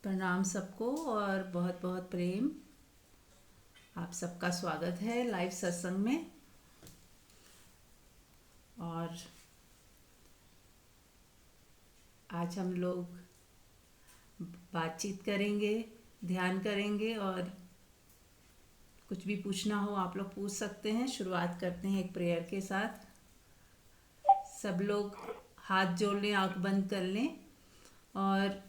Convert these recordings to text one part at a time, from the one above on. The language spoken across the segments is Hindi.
प्रणाम सबको और बहुत बहुत प्रेम। आप सबका स्वागत है लाइव सत्संग में। और आज हम लोग बातचीत करेंगे, ध्यान करेंगे और कुछ भी पूछना हो आप लोग पूछ सकते हैं। शुरुआत करते हैं एक प्रेयर के साथ। सब लोग हाथ जोड़ लें, आंख बंद कर लें और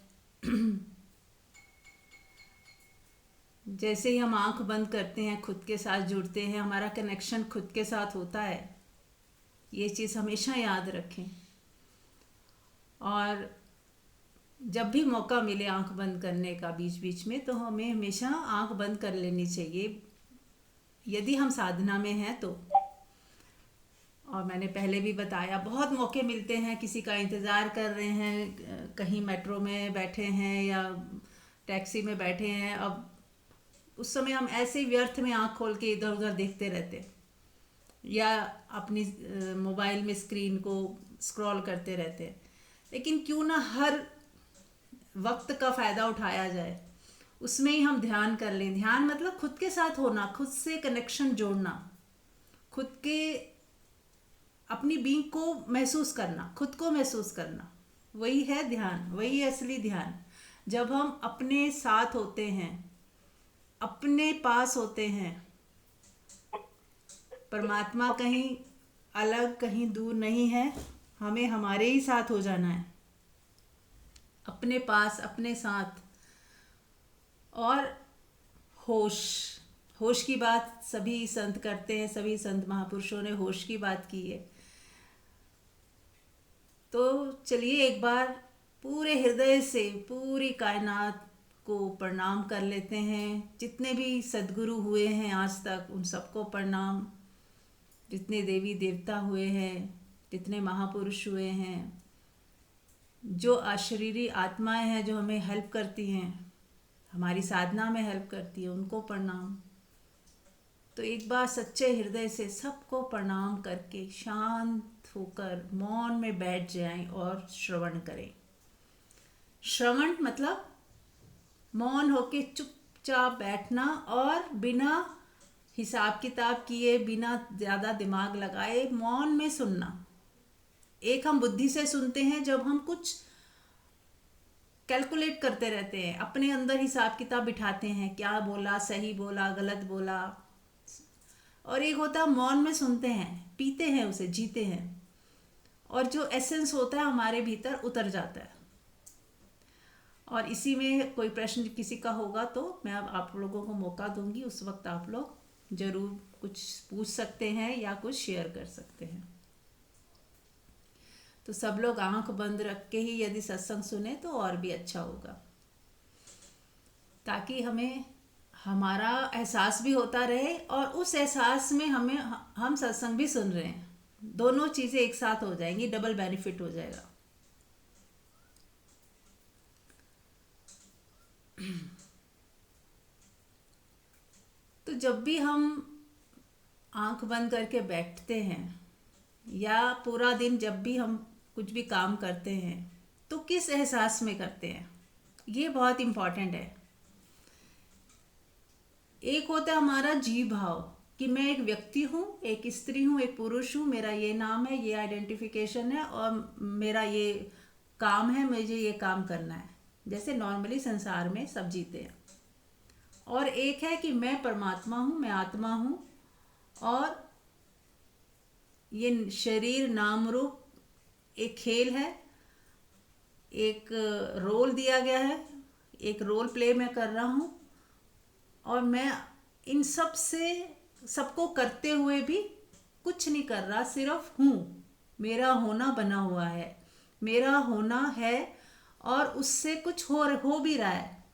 जैसे ही हम आंख बंद करते हैं खुद के साथ जुड़ते हैं, हमारा कनेक्शन खुद के साथ होता है। ये चीज़ हमेशा याद रखें। और जब भी मौका मिले आंख बंद करने का बीच बीच में, तो हमें हमेशा आंख बंद कर लेनी चाहिए यदि हम साधना में हैं तो। और मैंने पहले भी बताया, बहुत मौके मिलते हैं, किसी का इंतज़ार कर रहे हैं, कहीं मेट्रो में बैठे हैं या टैक्सी में बैठे हैं। अब उस समय हम ऐसे ही व्यर्थ में आंख खोल के इधर उधर देखते रहते या अपनी मोबाइल में स्क्रीन को स्क्रॉल करते रहते। लेकिन क्यों ना हर वक्त का फ़ायदा उठाया जाए, उसमें ही हम ध्यान कर लें। ध्यान मतलब खुद के साथ होना, खुद से कनेक्शन जोड़ना, खुद के अपनी बीइंग को महसूस करना, खुद को महसूस करना, वही है ध्यान, वही है असली ध्यान। जब हम अपने साथ होते हैं, अपने पास होते हैं, परमात्मा कहीं अलग कहीं दूर नहीं है, हमें हमारे ही साथ हो जाना है, अपने पास अपने साथ। और होश, होश की बात सभी संत करते हैं, सभी संत महापुरुषों ने होश की बात की है। तो चलिए एक बार पूरे हृदय से पूरी कायनात को प्रणाम कर लेते हैं। जितने भी सद्गुरु हुए हैं आज तक, उन सबको प्रणाम। जितने देवी देवता हुए हैं, जितने महापुरुष हुए हैं, जो अशरीरी आत्माएं हैं जो हमें हेल्प करती हैं, हमारी साधना में हेल्प करती है, उनको प्रणाम। तो एक बार सच्चे हृदय से सबको प्रणाम करके शांत होकर मौन में बैठ जाएं और श्रवण करें। श्रवण मतलब मौन होके चुपचाप बैठना और बिना हिसाब किताब किए, बिना ज़्यादा दिमाग लगाए मौन में सुनना। एक हम बुद्धि से सुनते हैं, जब हम कुछ कैलकुलेट करते रहते हैं, अपने अंदर हिसाब किताब बिठाते हैं, क्या बोला, सही बोला, गलत बोला। और एक होता है मौन में सुनते हैं, पीते हैं उसे, जीते हैं, और जो एसेंस होता है हमारे भीतर उतर जाता है। और इसी में कोई प्रश्न किसी का होगा तो मैं अब आप लोगों को मौका दूंगी, उस वक्त आप लोग ज़रूर कुछ पूछ सकते हैं या कुछ शेयर कर सकते हैं। तो सब लोग आंख बंद रख के ही यदि सत्संग सुने तो और भी अच्छा होगा, ताकि हमें हमारा एहसास भी होता रहे और उस एहसास में हम सत्संग भी सुन रहे हैं। दोनों चीज़ें एक साथ हो जाएंगी, डबल बेनिफिट हो जाएगा। तो जब भी हम आंख बंद करके बैठते हैं या पूरा दिन जब भी हम कुछ भी काम करते हैं, तो किस एहसास में करते हैं, ये बहुत इम्पॉर्टेंट है। एक होता है हमारा जीव भाव कि मैं एक व्यक्ति हूँ, एक स्त्री हूँ, एक पुरुष हूँ, मेरा ये नाम है, ये आइडेंटिफिकेशन है और मेरा ये काम है, मुझे ये काम करना है, जैसे नॉर्मली संसार में सब जीते हैं। और एक है कि मैं परमात्मा हूँ, मैं आत्मा हूँ, और ये शरीर नाम रूप एक खेल है, एक रोल दिया गया है, एक रोल प्ले मैं कर रहा हूँ। और मैं इन सब से, सबको करते हुए भी कुछ नहीं कर रहा, सिर्फ हूँ। मेरा होना बना हुआ है, मेरा होना है, और उससे कुछ हो भी रहा है,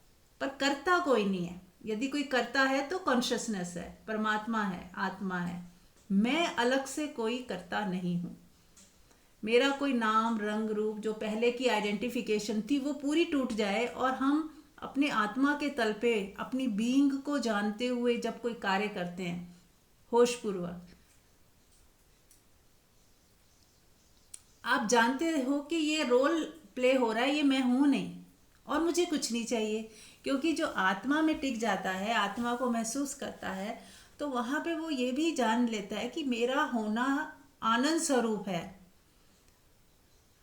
पर करता कोई नहीं है। यदि कोई करता है तो कॉन्शियसनेस है, परमात्मा है, आत्मा है। मैं अलग से कोई करता नहीं हूँ। मेरा कोई नाम रंग रूप, जो पहले की आइडेंटिफिकेशन थी, वो पूरी टूट जाए और हम अपने आत्मा के तल पे अपनी बीइंग को जानते हुए जब कोई कार्य करते हैं होशपूर्वक, आप जानते हो कि ये रोल प्ले हो रहा है, ये मैं हूं नहीं, और मुझे कुछ नहीं चाहिए। क्योंकि जो आत्मा में टिक जाता है, आत्मा को महसूस करता है, तो वहाँ पे वो ये भी जान लेता है कि मेरा होना आनंद स्वरूप है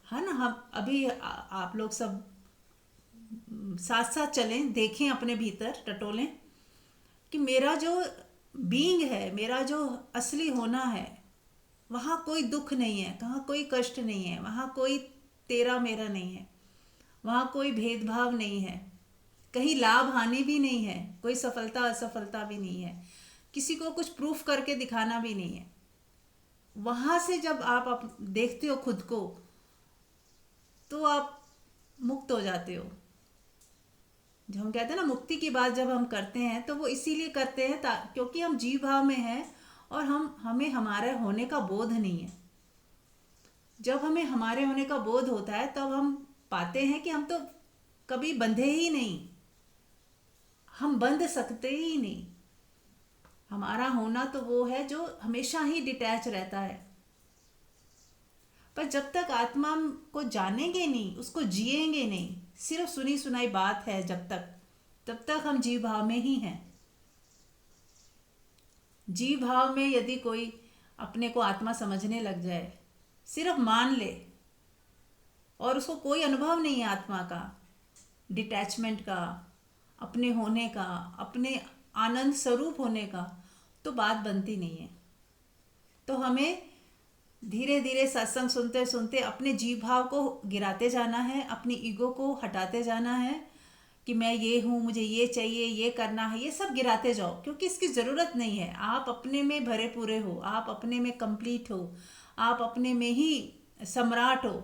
ना। हम अभी आप लोग सब साथ साथ चलें, देखें अपने भीतर, टटोलें कि मेरा जो बीइंग है, मेरा जो असली होना है, वहाँ कोई दुख नहीं है, कहाँ कोई कष्ट नहीं है, वहाँ कोई तेरा मेरा नहीं है, वहाँ कोई भेदभाव नहीं है, कहीं लाभ हानि भी नहीं है, कोई सफलता असफलता भी नहीं है, किसी को कुछ प्रूफ करके दिखाना भी नहीं है। वहाँ से जब आप देखते हो खुद को, तो आप मुक्त हो जाते हो। जो हम कहते हैं ना, मुक्ति की बात जब हम करते हैं तो वो इसीलिए करते हैं क्योंकि हम जीव भाव में हैं और हमें हमारे होने का बोध नहीं है। जब हमें हमारे होने का बोध होता है तब हम पाते हैं कि हम तो कभी बंधे ही नहीं, हम बंध सकते ही नहीं। हमारा होना तो वो है जो हमेशा ही डिटैच रहता है। पर जब तक आत्मा को जानेंगे नहीं, उसको जिएंगे नहीं, सिर्फ सुनी सुनाई बात है जब तक, तब तक हम जीव भाव में ही हैं। जीव भाव में यदि कोई अपने को आत्मा समझने लग जाए, सिर्फ मान ले, और उसको कोई अनुभव नहीं है आत्मा का, डिटैचमेंट का, अपने होने का, अपने आनंद स्वरूप होने का, तो बात बनती नहीं है। तो हमें धीरे धीरे सत्संग सुनते सुनते अपने जीव भाव को गिराते जाना है, अपनी ईगो को हटाते जाना है कि मैं ये हूँ, मुझे ये चाहिए, ये करना है, ये सब गिराते जाओ, क्योंकि इसकी ज़रूरत नहीं है। आप अपने में भरे पूरे हो, आप अपने में कंप्लीट हो, आप अपने में ही सम्राट हो।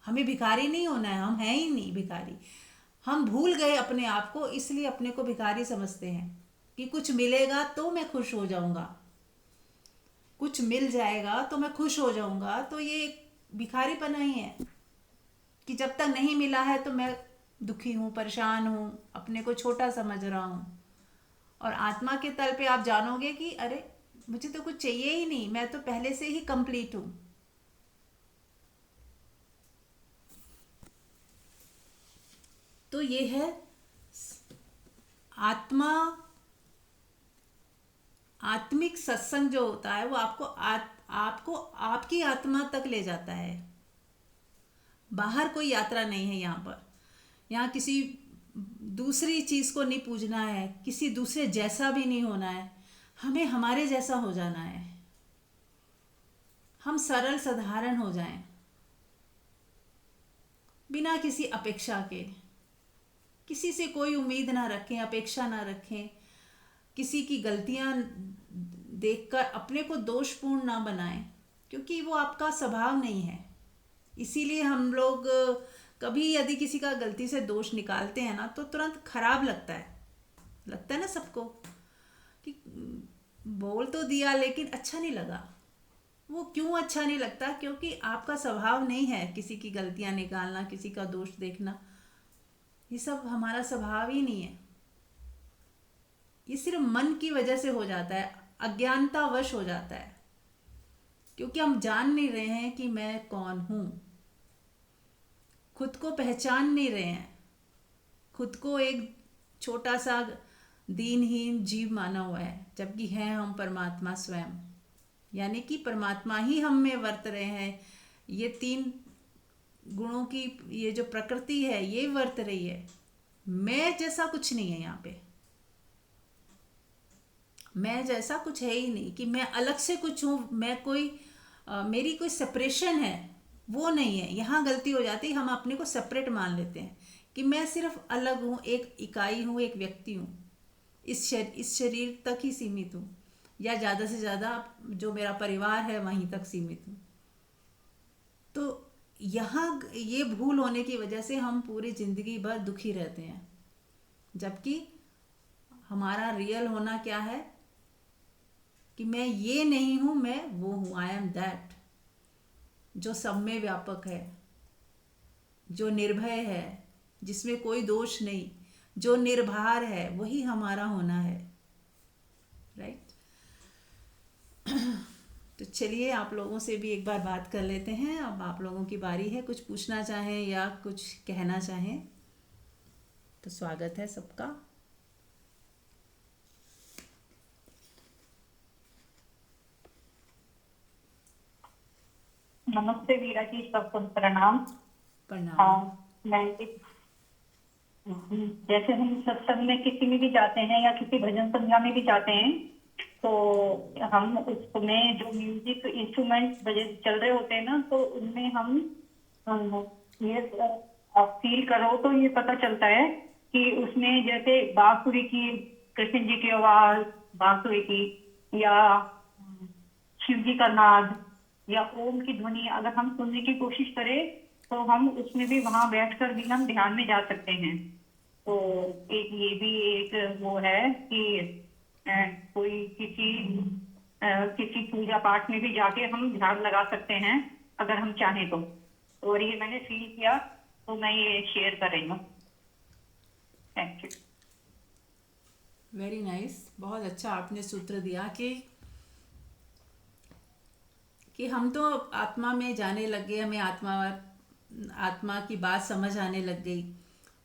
हमें भिखारी नहीं होना है, हम हैं ही नहीं भिखारी। हम भूल गए अपने आप को, इसलिए अपने को भिखारी समझते हैं कि कुछ मिलेगा तो मैं खुश हो जाऊंगा, कुछ मिल जाएगा तो मैं खुश हो जाऊंगा। तो ये भिखारीपना ही है कि जब तक नहीं मिला है तो मैं दुखी हूँ, परेशान हूँ, अपने को छोटा समझ रहा हूँ। और आत्मा के तल पे आप जानोगे कि अरे मुझे तो कुछ चाहिए ही नहीं, मैं तो पहले से ही कंप्लीट हूँ। तो ये है आत्मा। आत्मिक सत्संग जो होता है वो आपको आपकी आत्मा तक ले जाता है। बाहर कोई यात्रा नहीं है यहाँ पर। यहाँ किसी दूसरी चीज़ को नहीं पूजना है, किसी दूसरे जैसा भी नहीं होना है, हमें हमारे जैसा हो जाना है। हम सरल साधारण हो जाएं, बिना किसी अपेक्षा के। किसी से कोई उम्मीद ना रखें, अपेक्षा ना रखें, किसी की गलतियां देखकर अपने को दोषपूर्ण ना बनाएं, क्योंकि वो आपका स्वभाव नहीं है। इसीलिए हम लोग कभी यदि किसी का गलती से दोष निकालते हैं ना, तो तुरंत खराब लगता है ना सबको कि बोल तो दिया लेकिन अच्छा नहीं लगा। वो क्यों अच्छा नहीं लगता? क्योंकि आपका स्वभाव नहीं है किसी की गलतियां निकालना, किसी का दोष देखना। ये सब हमारा स्वभाव ही नहीं है। ये सिर्फ मन की वजह से हो जाता है, अज्ञानतावश हो जाता है, क्योंकि हम जान नहीं रहे हैं कि मैं कौन हूँ, खुद को पहचान नहीं रहे हैं, खुद को एक छोटा सा दीनहीन जीव माना हुआ है, जबकि हैं हम परमात्मा स्वयं। यानी कि परमात्मा ही हम में वर्त रहे हैं। ये तीन गुणों की ये जो प्रकृति है ये वर्त रही है। मैं जैसा कुछ नहीं है यहाँ पे। मैं जैसा कुछ है ही नहीं कि मैं अलग से कुछ हूँ, मैं कोई मेरी कोई सेपरेशन है, वो नहीं है। यहाँ गलती हो जाती है, हम अपने को सेपरेट मान लेते हैं कि मैं सिर्फ अलग हूँ, एक इकाई हूँ, एक व्यक्ति हूँ, इस शरीर तक ही सीमित हूँ, या ज़्यादा से ज़्यादा जो मेरा परिवार है वहीं तक सीमित हूँ। तो यहाँ ये भूल होने की वजह से हम पूरी ज़िंदगी भर दुखी रहते हैं, जबकि हमारा रियल होना क्या है कि मैं ये नहीं हूँ, मैं वो हूँ। आई एम दैट, जो सब में व्यापक है, जो निर्भय है, जिसमें कोई दोष नहीं, जो निर्भर है, वही हमारा होना है। राइट। तो चलिए आप लोगों से भी एक बार बात कर लेते हैं। अब आप लोगों की बारी है, कुछ पूछना चाहें या कुछ कहना चाहें। तो स्वागत है सबका। नमस्ते वीरा जी, सबको प्रणाम। प्रणाम। हाँ, जैसे हम सत्संग में किसी में भी जाते हैं या किसी भजन संध्या में भी जाते हैं, तो हम उसमें जो म्यूजिक इंस्ट्रूमेंट बजे चल रहे होते हैं ना, तो उनमें हम ये आप फील करो तो ये पता चलता है कि उसमें जैसे बांसुरी की, कृष्ण जी की आवाज बांसुरी की, या शिव जी का नाद, या ओम की ध्वनि अगर हम सुनने की कोशिश करें, तो हम उसमें भी वहां बैठकर भी हम ध्यान में जा सकते हैं। तो एक ये भी एक वो है कि अ, कोई किसी पूजा पाठ में भी जाके हम ध्यान लगा सकते हैं अगर हम चाहें तो। और ये मैंने फील किया, तो मैं ये शेयर कर रही हूँ। Thank you. Very nice. बहुत अच्छा आपने सूत्र दिया कि हम तो आत्मा में जाने लग गए, हमें आत्मा आत्मा की बात समझ आने लग गई।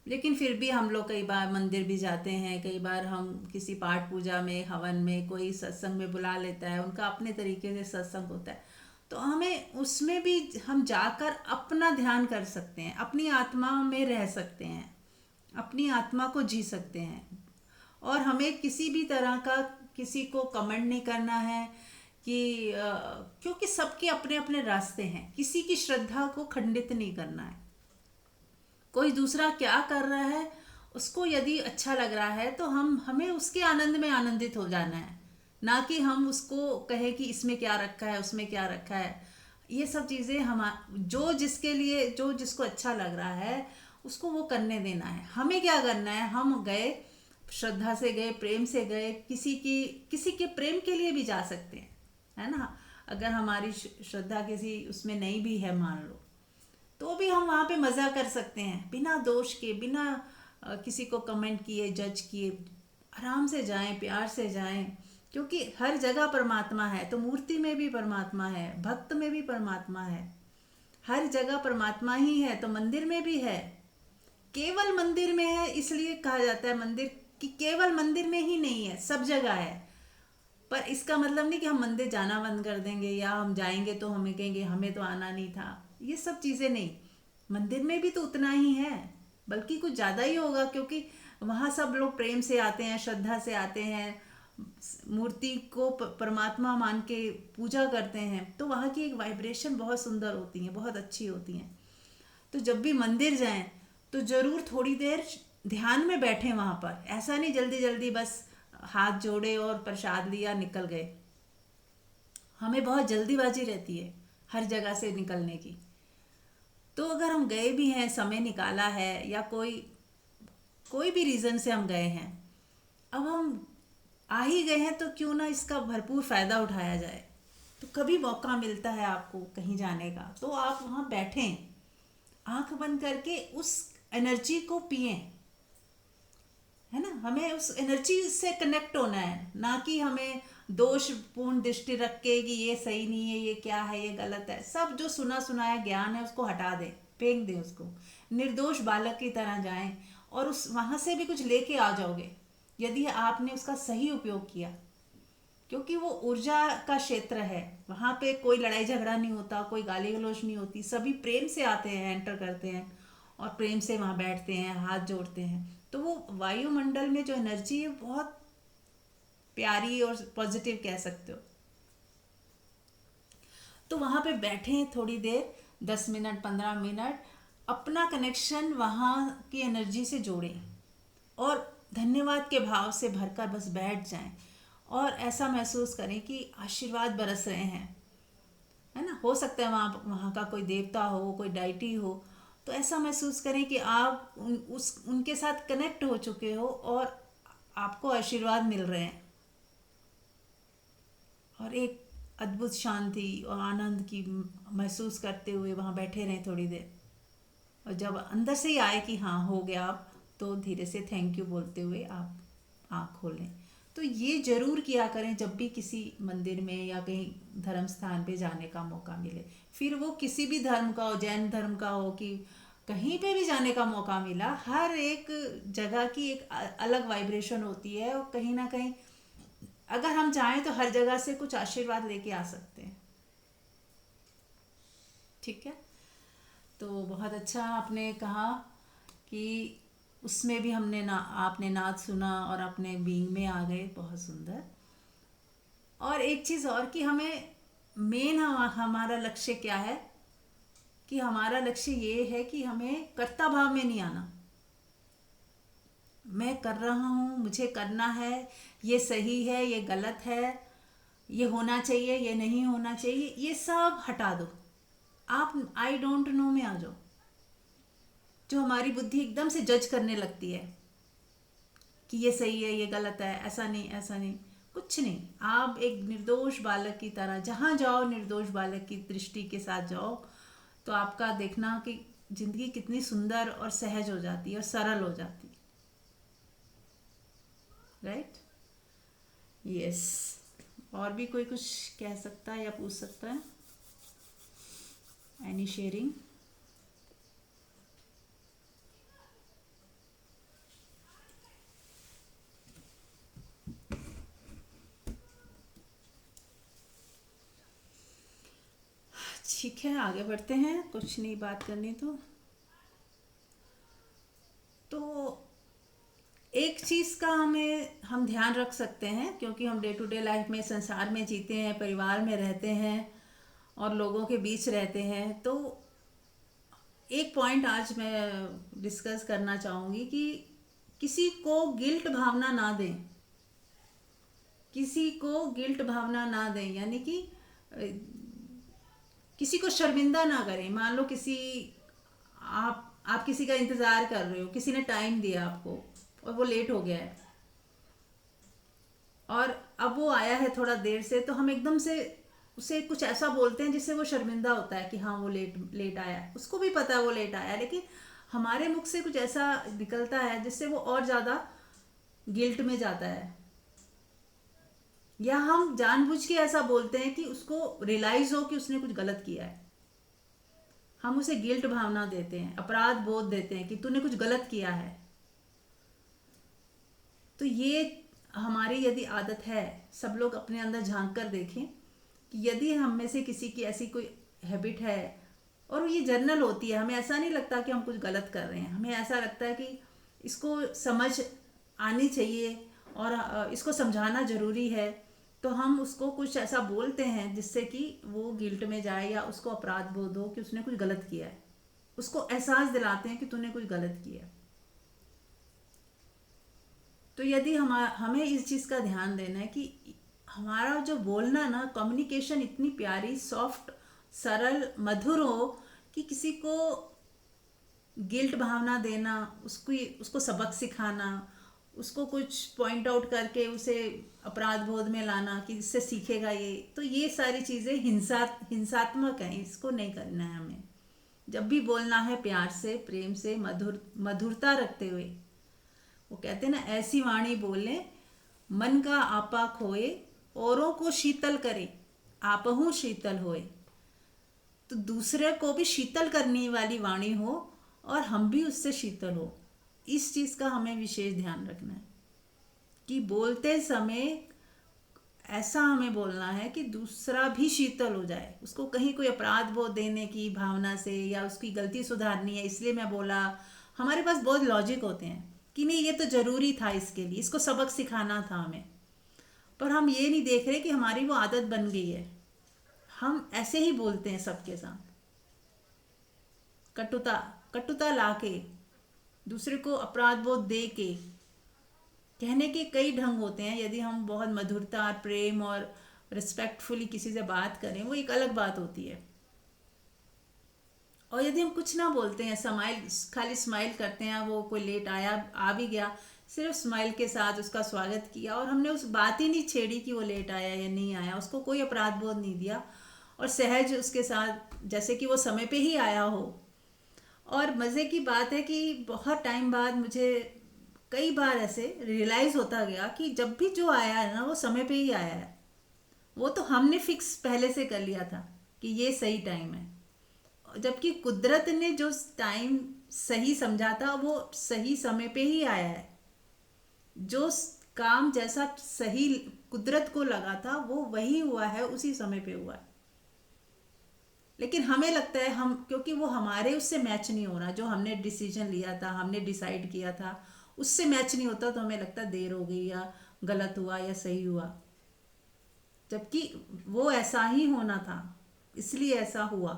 लेकिन फिर भी हम लोग कई बार मंदिर भी जाते हैं, कई बार हम किसी पाठ पूजा में, हवन में, कोई सत्संग में बुला लेता है, उनका अपने तरीके से सत्संग होता है। तो हमें उसमें भी हम जाकर अपना ध्यान कर सकते हैं, अपनी आत्मा में रह सकते हैं, अपनी आत्मा को जी सकते हैं। और हमें किसी भी तरह का किसी को कमेंट नहीं करना है कि क्योंकि सबके अपने अपने रास्ते हैं, किसी की श्रद्धा को खंडित नहीं करना है। कोई दूसरा क्या कर रहा है, उसको यदि अच्छा लग रहा है तो हमें उसके आनंद में आनंदित हो जाना है, ना कि हम उसको कहे कि इसमें क्या रखा है, उसमें क्या रखा है। ये सब चीज़ें हम जो जिसके लिए, जो जिसको अच्छा लग रहा है उसको वो करने देना है। हमें क्या करना है, हम गए, श्रद्धा से गए, प्रेम से गए, किसी के प्रेम के लिए भी जा सकते हैं, है ना। अगर हमारी श्रद्धा किसी उसमें नहीं भी है मान लो, तो भी हम वहाँ पे मज़ा कर सकते हैं, बिना दोष के, बिना किसी को कमेंट किए, जज किए। आराम से जाएं, प्यार से जाएं, क्योंकि हर जगह परमात्मा है। तो मूर्ति में भी परमात्मा है, भक्त में भी परमात्मा है, हर जगह परमात्मा ही है, तो मंदिर में भी है। केवल मंदिर में है इसलिए कहा जाता है मंदिर, कि केवल मंदिर में ही नहीं है, सब जगह है। पर इसका मतलब नहीं कि हम मंदिर जाना बंद कर देंगे, या हम जाएंगे तो हमें कहेंगे हमें तो आना नहीं था। ये सब चीज़ें नहीं, मंदिर में भी तो उतना ही है, बल्कि कुछ ज़्यादा ही होगा, क्योंकि वहाँ सब लोग प्रेम से आते हैं, श्रद्धा से आते हैं, मूर्ति को परमात्मा मान के पूजा करते हैं। तो वहाँ की एक वाइब्रेशन बहुत सुंदर होती है, बहुत अच्छी होती हैं। तो जब भी मंदिर जाएं तो ज़रूर थोड़ी देर ध्यान में बैठें वहाँ पर। ऐसा नहीं जल्दी जल्दी बस हाथ जोड़े और प्रसाद लिया निकल गए। हमें बहुत जल्दीबाजी रहती है हर जगह से निकलने की। तो अगर हम गए भी हैं, समय निकाला है, या कोई कोई भी रीज़न से हम गए हैं, अब हम आ ही गए हैं, तो क्यों ना इसका भरपूर फ़ायदा उठाया जाए। तो कभी मौका मिलता है आपको कहीं जाने का, तो आप वहाँ बैठें, आंख बंद करके उस एनर्जी को पिएं, है ना। हमें उस एनर्जी से कनेक्ट होना है, ना कि हमें दोषपूर्ण दृष्टि रख के कि ये सही नहीं है, ये क्या है, ये गलत है। सब जो सुना सुनाया ज्ञान है उसको हटा दें, फेंक दें उसको। निर्दोष बालक की तरह जाएं, और उस वहाँ से भी कुछ लेके आ जाओगे यदि आपने उसका सही उपयोग किया। क्योंकि वो ऊर्जा का क्षेत्र है, वहाँ पे कोई लड़ाई झगड़ा नहीं होता, कोई गाली गलौज नहीं होती, सभी प्रेम से आते हैं, एंटर करते हैं, और प्रेम से वहाँ बैठते हैं, हाथ जोड़ते हैं। तो वो वायुमंडल में जो एनर्जी है बहुत प्यारी और पॉजिटिव कह सकते हो। तो वहाँ पे बैठे थोड़ी देर, 10 मिनट, 15 मिनट, अपना कनेक्शन वहाँ की एनर्जी से जोड़ें, और धन्यवाद के भाव से भरकर बस बैठ जाएं, और ऐसा महसूस करें कि आशीर्वाद बरस रहे हैं, है ना। हो सकता है वहाँ वहाँ का कोई देवता हो, कोई डाइटी हो, तो ऐसा महसूस करें कि आप उनके साथ कनेक्ट हो चुके हो, और आपको आशीर्वाद मिल रहे हैं, और एक अद्भुत शांति और आनंद की महसूस करते हुए वहाँ बैठे रहें थोड़ी देर। और जब अंदर से ही आए कि हाँ हो गया आप, तो धीरे से थैंक यू बोलते हुए आप आँख खोलें। तो ये ज़रूर किया करें जब भी किसी मंदिर में या कहीं धर्म स्थान पे जाने का मौका मिले। फिर वो किसी भी धर्म का हो, जैन धर्म का हो कि कहीं पे भी जाने का मौका मिला, हर एक जगह की एक अलग वाइब्रेशन होती है, और कहीं ना कहीं अगर हम चाहें तो हर जगह से कुछ आशीर्वाद लेके आ सकते हैं। ठीक है, तो बहुत अच्छा आपने कहा कि उसमें भी हमने ना आपने नाद सुना और अपने बीइंग में आ गए, बहुत सुंदर। और एक चीज़ और कि हमें मेन हमारा लक्ष्य क्या है, कि हमारा लक्ष्य ये है कि हमें कर्ता भाव में नहीं आना। मैं कर रहा हूँ, मुझे करना है, ये सही है, ये गलत है, ये होना चाहिए, ये नहीं होना चाहिए, ये सब हटा दो। आप आई डोंट नो में आ जाओ, जो हमारी बुद्धि एकदम से जज करने लगती है कि ये सही है, ये गलत है, ऐसा नहीं, ऐसा नहीं, कुछ नहीं। आप एक निर्दोष बालक की तरह जहाँ जाओ, निर्दोष बालक की दृष्टि के साथ जाओ, तो आपका देखना कि जिंदगी कितनी सुंदर और सहज हो जाती है और सरल हो जाती है। Right, yes. और भी कोई कुछ कह सकता है या पूछ सकता है? Any sharing? ठीक है, आगे बढ़ते हैं, कुछ नहीं बात करनी तो एक चीज़ का हम ध्यान रख सकते हैं, क्योंकि हम डे टू डे लाइफ में संसार में जीते हैं, परिवार में रहते हैं और लोगों के बीच रहते हैं। तो एक पॉइंट आज मैं डिस्कस करना चाहूँगी कि किसी को गिल्ट भावना ना दें। किसी को गिल्ट भावना ना दें, यानी कि किसी को शर्मिंदा ना करें। मान लो किसी आप किसी का इंतज़ार कर रहे हो, किसी ने टाइम दिया आपको और वो लेट हो गया है, और अब वो आया है थोड़ा देर से, तो हम एकदम से उसे कुछ ऐसा बोलते हैं जिससे वो शर्मिंदा होता है कि हाँ वो लेट लेट आया है। उसको भी पता है वो लेट आया है, लेकिन हमारे मुख से कुछ ऐसा निकलता है जिससे वो और ज़्यादा गिल्ट में जाता है, या हम जानबूझ के ऐसा बोलते हैं कि उसको रियलाइज हो कि उसने कुछ गलत किया है। हम उसे गिल्ट भावना देते हैं, अपराध बोध देते हैं कि तूने कुछ गलत किया है। तो ये हमारी यदि आदत है, सब लोग अपने अंदर झांक कर देखें कि यदि हम में से किसी की ऐसी कोई हैबिट है, और ये जर्नल होती है, हमें ऐसा नहीं लगता कि हम कुछ गलत कर रहे हैं, हमें ऐसा लगता है कि इसको समझ आनी चाहिए और इसको समझाना ज़रूरी है, तो हम उसको कुछ ऐसा बोलते हैं जिससे कि वो गिल्ट में जाए या उसको अपराध बोध हो कि उसने कुछ गलत किया है। उसको एहसास दिलाते हैं कि तूने कुछ गलत किया। तो यदि हमें इस चीज़ का ध्यान देना है कि हमारा जो बोलना ना, कम्युनिकेशन इतनी प्यारी, सॉफ्ट, सरल, मधुर हो कि किसी को गिल्ट भावना देना, उसको सबक सिखाना, उसको कुछ पॉइंट आउट करके उसे अपराध बोध में लाना कि इससे सीखेगा ये, तो ये सारी चीज़ें हिंसात्मक हैं, इसको नहीं करना है हमें। जब भी बोलना है प्यार से, प्रेम से, मधुरता रखते हुए। वो कहते हैं ना, ऐसी वाणी बोले मन का आपा खोए, औरों को शीतल करे आपहु शीतल होए। तो दूसरे को भी शीतल करने वाली वाणी हो और हम भी उससे शीतल हो। इस चीज़ का हमें विशेष ध्यान रखना है कि बोलते समय ऐसा हमें बोलना है कि दूसरा भी शीतल हो जाए। उसको कहीं कोई अपराध बोध देने की भावना से, या उसकी गलती सुधारनी है इसलिए मैं बोला। हमारे पास बहुत लॉजिक होते हैं कि नहीं ये तो ज़रूरी था, इसके लिए इसको सबक सिखाना था हमें, पर हम ये नहीं देख रहे कि हमारी वो आदत बन गई है। हम ऐसे ही बोलते हैं सबके साथ, कटुता कटुता लाके, दूसरे को अपराध बोध दे के। कहने के कई ढंग होते हैं, यदि हम बहुत मधुरता और प्रेम और रिस्पेक्टफुली किसी से बात करें, वो एक अलग बात होती है। और यदि हम कुछ ना बोलते हैं, खाली स्माइल करते हैं, वो कोई लेट आया, आ भी गया, सिर्फ स्माइल के साथ उसका स्वागत किया और हमने उस बात ही नहीं छेड़ी कि वो लेट आया या नहीं आया, उसको कोई अपराध बोध नहीं दिया, और सहज उसके साथ जैसे कि वो समय पे ही आया हो। और मज़े की बात है कि बहुत टाइम बाद मुझे कई बार ऐसे रियलाइज़ होता गया कि जब भी जो आया है ना, वो समय पे ही आया है। वो तो हमने फिक्स पहले से कर लिया था कि ये सही टाइम है, जबकि कुदरत ने जो टाइम सही समझा था वो सही समय पे ही आया है। जो काम जैसा सही कुदरत को लगा था वो वही हुआ है, उसी समय पे हुआ है। लेकिन हमें लगता है हम, क्योंकि वो हमारे उससे मैच नहीं हो रहा, जो हमने डिसीजन लिया था, हमने डिसाइड किया था, उससे मैच नहीं होता, तो हमें लगता है देर हो गई या गलत हुआ या सही हुआ। जबकि वो ऐसा ही होना था, इसलिए ऐसा हुआ।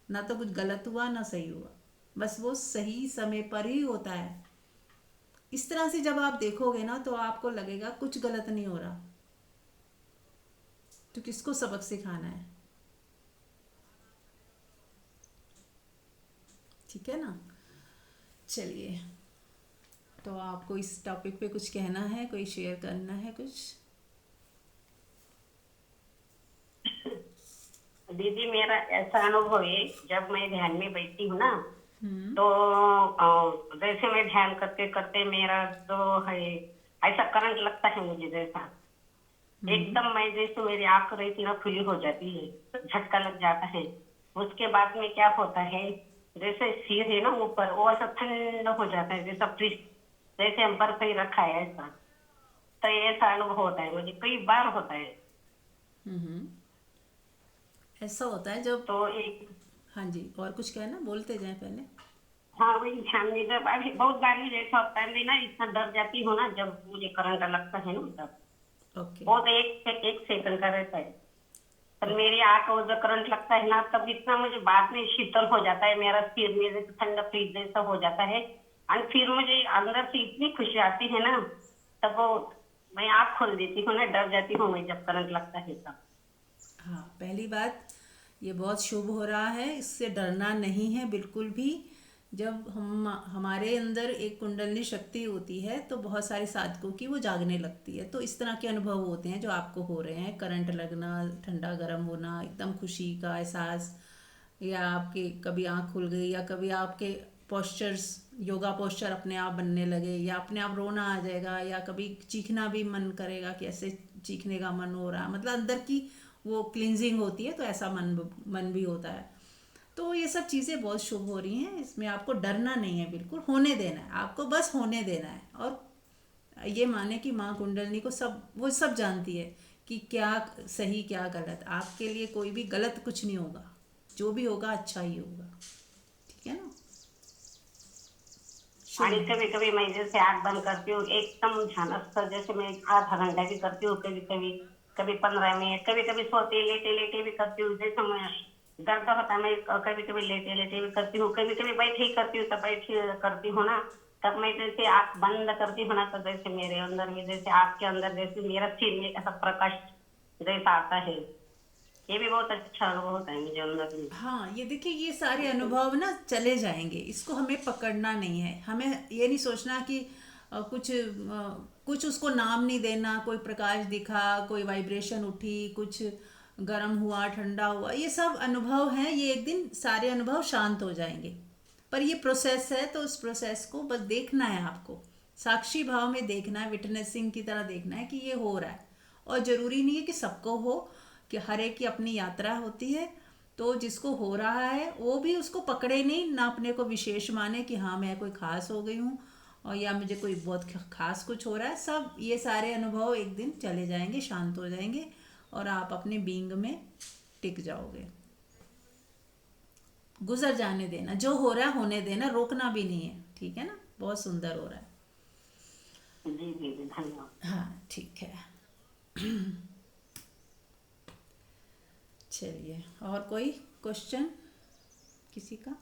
ना तो कुछ गलत हुआ ना सही हुआ, बस वो सही समय पर ही होता है। इस तरह से जब आप देखोगे ना तो आपको लगेगा कुछ गलत नहीं हो रहा, तो किसको सबक सिखाना है। ठीक है ना। चलिए, तो आपको इस टॉपिक पे कुछ कहना है, कोई शेयर करना है कुछ? दीदी, मेरा ऐसा अनुभव है, जब मैं ध्यान में बैठती हूँ ना, हम्म। तो जैसे मैं ध्यान करते करते मेरा जो है ऐसा करंट लगता है मुझे, जैसा हम्म। एकदम मैं जैसे मेरी आंख रहती ना खुली हो जाती है, झटका लग जाता है। उसके बाद में क्या होता है, जैसे सिर है ना ऊपर, वो ऐसा ठंडा हो जाता है, जैसा फ्रिज, जैसे हम बर्फ ही रखा है ऐसा। तो ऐसा अनुभव होता है मुझे, कई बार होता है। हम्म। ऐसा होता है जब। तो एक, हाँ जी, और कुछ कहना, बोलते जाएं पहले। हाँ वही ध्यान में, जब अभी बहुत बार मुझे ऐसा होता है, मैं ना इतना डर जाती हूँ ना जब मुझे करंट लगता है ना, तब ओके। बहुत एक सेकंड का रहता है। पर ओके। मेरी आंख को जब करंट लगता है ना, तब इतना मुझे बाद में शीतल हो जाता है, मेरा सिर में जैसे ठंडा फ्रीज जैसा हो जाता है। और फिर मुझे अंदर से इतनी खुशी आती है ना, तब वो मैं आंख खोल देती हूँ ना, डर जाती हूँ मैं जब करंट लगता है तब। हाँ, पहली बात, ये बहुत शुभ हो रहा है, इससे डरना नहीं है बिल्कुल भी। जब हम हमारे अंदर एक कुंडलनी शक्ति होती है तो बहुत सारे साधकों की वो जागने लगती है, तो इस तरह के अनुभव होते हैं जो आपको हो रहे हैं, करंट लगना, ठंडा गर्म होना, एकदम खुशी का एहसास, या आपके कभी आँख खुल गई, या कभी आपके पोस्चर्स, योगा पोस्चर अपने आप बनने लगे, या अपने आप रोना आ जाएगा, या कभी चीखना भी मन करेगा कि ऐसे चीखने का मन हो रहा है, मतलब अंदर की वो क्लिनजिंग होती है, तो ऐसा मन भी होता है। तो ये सब चीज़ें बहुत शुभ हो रही हैं, इसमें आपको डरना नहीं है, बिल्कुल होने देना है, आपको बस होने देना है। और ये माने कि माँ कुंडलनी को सब, वो सब जानती है कि क्या सही क्या गलत, आपके लिए कोई भी गलत कुछ नहीं होगा, जो भी होगा अच्छा ही होगा। ठीक है ना। शुभ आणि है। कभी कभी मैं जैसे आंख बंद करती हूँ एकदम ध्यानस्थ, जैसे मैं आधा घंटा भी करती हूँ कभी कभी, कभी 15 मिनट, कभी कभी सोते लेटे लेटे भी करती हूँ, जैसे मैं दर्द होता है, मैं कभी कभी लेटे लेटे भी करती हूँ, कभी कभी बैठे ही करती हूँ, तब बैठे करती हूँ ना। तब मैं जैसे आंख बंद करती हूँ ना, तो जैसे मेरे अंदर में, जैसे आंख के अंदर जैसे मेरा सिर में ऐसा प्रकाश जैसा आता है। ये भी बहुत अच्छा अनुभव होता है मुझे अंदर में। हाँ, ये देखिए, ये सारे अनुभव ना चले जाएंगे, इसको हमें पकड़ना नहीं है, हमें ये नहीं सोचना कि कुछ उसको नाम नहीं देना, कोई प्रकाश दिखा, कोई वाइब्रेशन उठी, कुछ गर्म हुआ, ठंडा हुआ, ये सब अनुभव हैं, ये एक दिन सारे अनुभव शांत हो जाएंगे। पर ये प्रोसेस है, तो उस प्रोसेस को बस देखना है आपको, साक्षी भाव में देखना है, विटनेसिंग की तरह देखना है कि ये हो रहा है। और ज़रूरी नहीं है कि सबको हो, कि हर एक की अपनी यात्रा होती है। तो जिसको हो रहा है वो भी उसको पकड़े नहीं, ना अपने को विशेष माने कि हाँ मैं कोई खास हो गई हूँ, और या मुझे कोई बहुत खास कुछ हो रहा है। सब ये सारे अनुभव एक दिन चले जाएंगे, शांत हो जाएंगे, और आप अपने बीइंग में टिक जाओगे। गुजर जाने देना, जो हो रहा है होने देना, रोकना भी नहीं है। ठीक है ना, बहुत सुंदर हो रहा है। जी जी जी, धन्यवाद। हाँ ठीक है। चलिए, और कोई क्वेश्चन किसी का?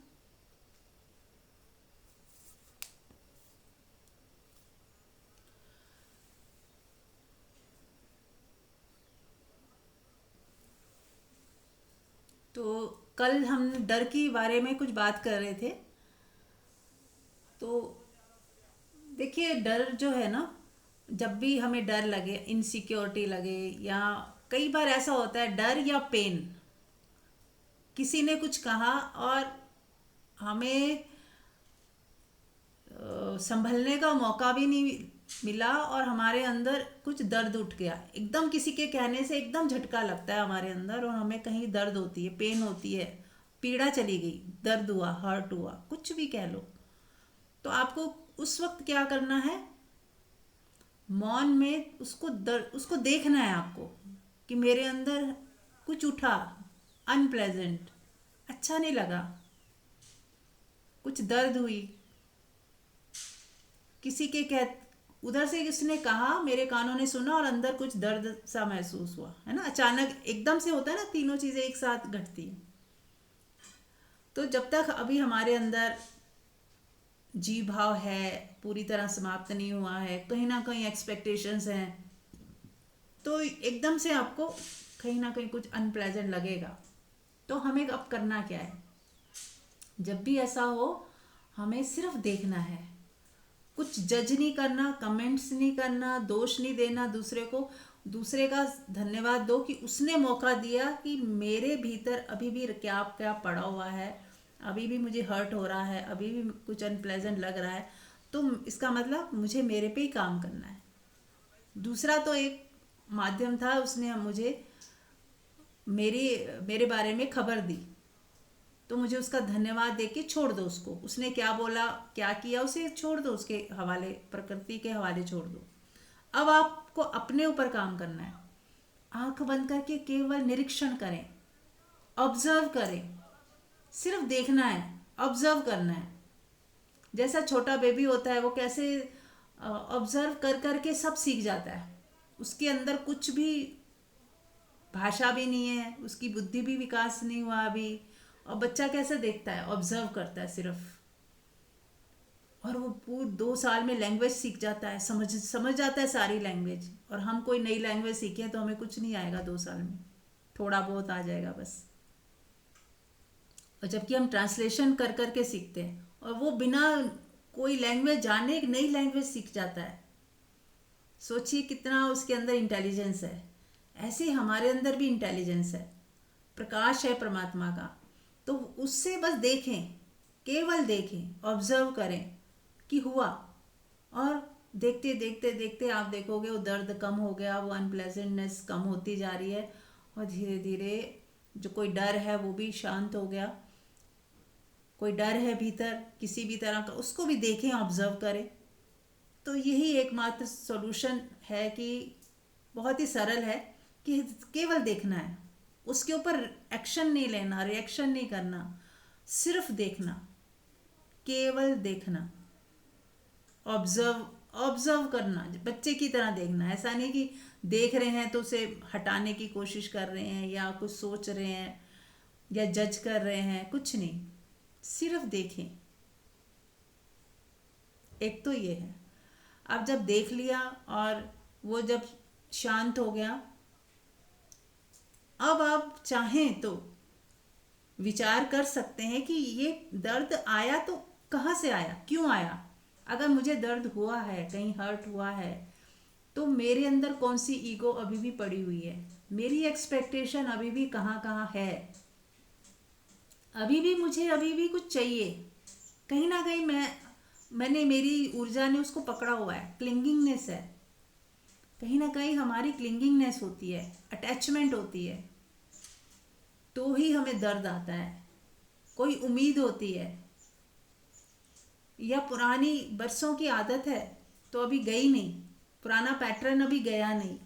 तो कल हम डर के बारे में कुछ बात कर रहे थे। तो देखिए, डर जो है ना, जब भी हमें डर लगे, इनसिक्योरिटी लगे, या कई बार ऐसा होता है डर या पेन, किसी ने कुछ कहा और हमें संभलने का मौका भी नहीं मिला, और हमारे अंदर कुछ दर्द उठ गया, एकदम किसी के कहने से एकदम झटका लगता है हमारे अंदर, और हमें कहीं दर्द होती है, पेन होती है, पीड़ा चली गई, दर्द हुआ, हर्ट हुआ, कुछ भी कह लो, तो आपको उस वक्त क्या करना है, मौन में उसको देखना है आपको कि मेरे अंदर कुछ उठा, अनप्लेजेंट, अच्छा नहीं लगा, कुछ दर्द हुई, किसी के उधर से किसने कहा, मेरे कानों ने सुना और अंदर कुछ दर्द सा महसूस हुआ, है ना, अचानक एकदम से होता है ना, तीनों चीज़ें एक साथ घटती हैं। तो जब तक अभी हमारे अंदर जीव भाव है, पूरी तरह समाप्त नहीं हुआ है, कहीं ना कहीं एक्सपेक्टेशंस हैं, तो एकदम से आपको कहीं ना कहीं कुछ अनप्लेजेंट लगेगा। तो हमें अब करना क्या है, जब भी ऐसा हो हमें सिर्फ देखना है, कुछ जज नहीं करना, कमेंट्स नहीं करना, दोष नहीं देना दूसरे को। दूसरे का धन्यवाद दो कि उसने मौका दिया कि मेरे भीतर अभी भी क्या क्या पड़ा हुआ है, अभी भी मुझे हर्ट हो रहा है, अभी भी कुछ अनप्लेजेंट लग रहा है, तो इसका मतलब मुझे मेरे पे ही काम करना है। दूसरा तो एक माध्यम था, उसने मुझे मेरे बारे में खबर दी, तो मुझे उसका धन्यवाद दे के छोड़ दो उसको, उसने क्या बोला क्या किया उसे छोड़ दो, उसके हवाले, प्रकृति के हवाले छोड़ दो। अब आपको अपने ऊपर काम करना है। आंख बंद करके केवल निरीक्षण करें, ऑब्जर्व करें, सिर्फ देखना है, ऑब्जर्व करना है। जैसा छोटा बेबी होता है वो कैसे ऑब्जर्व कर करके सब सीख जाता है, उसके अंदर कुछ भी भाषा भी नहीं है, उसकी बुद्धि भी विकास नहीं हुआ अभी, और बच्चा कैसे देखता है, ऑब्जर्व करता है सिर्फ, और वो पूरे 2 साल में लैंग्वेज सीख जाता है, समझ जाता है सारी लैंग्वेज। और हम कोई नई लैंग्वेज सीखे तो हमें कुछ नहीं आएगा 2 साल में, थोड़ा बहुत आ जाएगा बस। और जबकि हम ट्रांसलेशन कर करके सीखते हैं, और वो बिना कोई लैंग्वेज जाने एक नई लैंग्वेज सीख जाता है। सोचिए कितना उसके अंदर इंटेलिजेंस है। ऐसे ही हमारे अंदर भी इंटेलिजेंस है, प्रकाश है परमात्मा का। तो उससे बस देखें, केवल देखें, ऑब्जर्व करें कि हुआ, और देखते देखते देखते आप देखोगे वो दर्द कम हो गया, वो अनप्लेजेंटनेस कम होती जा रही है, और धीरे धीरे जो कोई डर है वो भी शांत हो गया। कोई डर है भीतर किसी भी तरह का, उसको भी देखें, ऑब्जर्व करें। तो यही एकमात्र सॉल्यूशन है, कि बहुत ही सरल है, कि केवल देखना है, उसके ऊपर एक्शन नहीं लेना, रिएक्शन नहीं करना, सिर्फ देखना, केवल देखना, ऑब्जर्व ऑब्जर्व करना, बच्चे की तरह देखना। ऐसा नहीं कि देख रहे हैं तो उसे हटाने की कोशिश कर रहे हैं, या कुछ सोच रहे हैं, या जज कर रहे हैं, कुछ नहीं, सिर्फ देखें। एक तो ये है। अब जब देख लिया और वो जब शांत हो गया, अब आप चाहें तो विचार कर सकते हैं कि ये दर्द आया तो कहाँ से आया, क्यों आया। अगर मुझे दर्द हुआ है, कहीं हर्ट हुआ है, तो मेरे अंदर कौन सी ईगो अभी भी पड़ी हुई है, मेरी एक्सपेक्टेशन अभी भी कहाँ कहाँ है, अभी भी कुछ चाहिए, कहीं ना कहीं मैंने मेरी ऊर्जा ने उसको पकड़ा हुआ है, क्लिंगिंगनेस है, कहीं ना कहीं हमारी क्लिंगिंगनेस होती है, अटैचमेंट होती है, तो ही हमें दर्द आता है। कोई उम्मीद होती है, या पुरानी बरसों की आदत है तो अभी गई नहीं, पुराना पैटर्न अभी गया नहीं।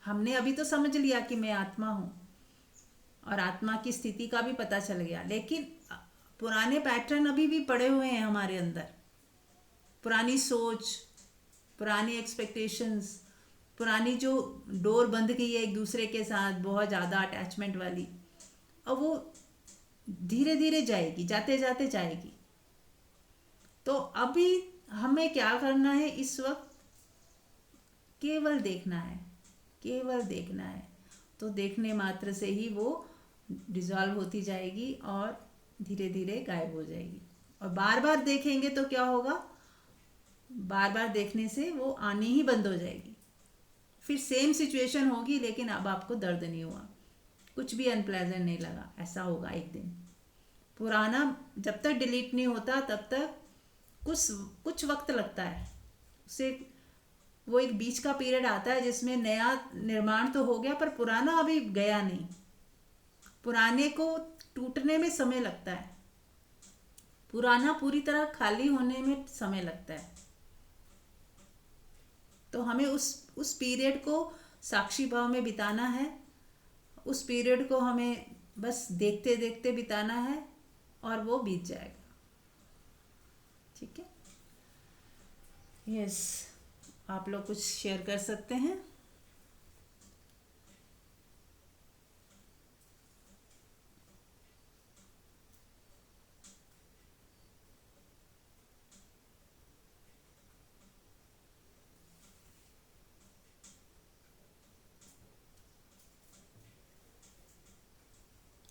हमने अभी तो समझ लिया कि मैं आत्मा हूँ, और आत्मा की स्थिति का भी पता चल गया, लेकिन पुराने पैटर्न अभी भी पड़े हुए हैं हमारे अंदर। पुरानी सोच, पुरानी एक्सपेक्टेशंस, पुरानी जो डोर बंद गई है एक दूसरे के साथ, बहुत ज़्यादा अटैचमेंट वाली, और वो धीरे धीरे जाएगी, जाते जाते जाएगी। तो अभी हमें क्या करना है, इस वक्त केवल देखना है, केवल देखना है। तो देखने मात्र से ही वो डिजॉल्व होती जाएगी और धीरे धीरे गायब हो जाएगी। और बार बार देखेंगे तो क्या होगा, बार बार देखने से वो आनी ही बंद हो जाएगी। फिर सेम सिचुएशन होगी, लेकिन अब आपको दर्द नहीं हुआ, कुछ भी अनप्लेजेंट नहीं लगा। ऐसा होगा एक दिन। पुराना जब तक डिलीट नहीं होता तब तक कुछ वक्त लगता है उसे। वो एक बीच का पीरियड आता है जिसमें नया निर्माण तो हो गया, पर पुराना अभी गया नहीं। पुराने को टूटने में समय लगता है, पुराना पूरी तरह खाली होने में समय लगता है। तो हमें उस पीरियड को साक्षी भाव में बिताना है, उस पीरियड को हमें बस देखते देखते बिताना है और वो बीत जाएगा। ठीक है, यस, आप लोग कुछ शेयर कर सकते हैं।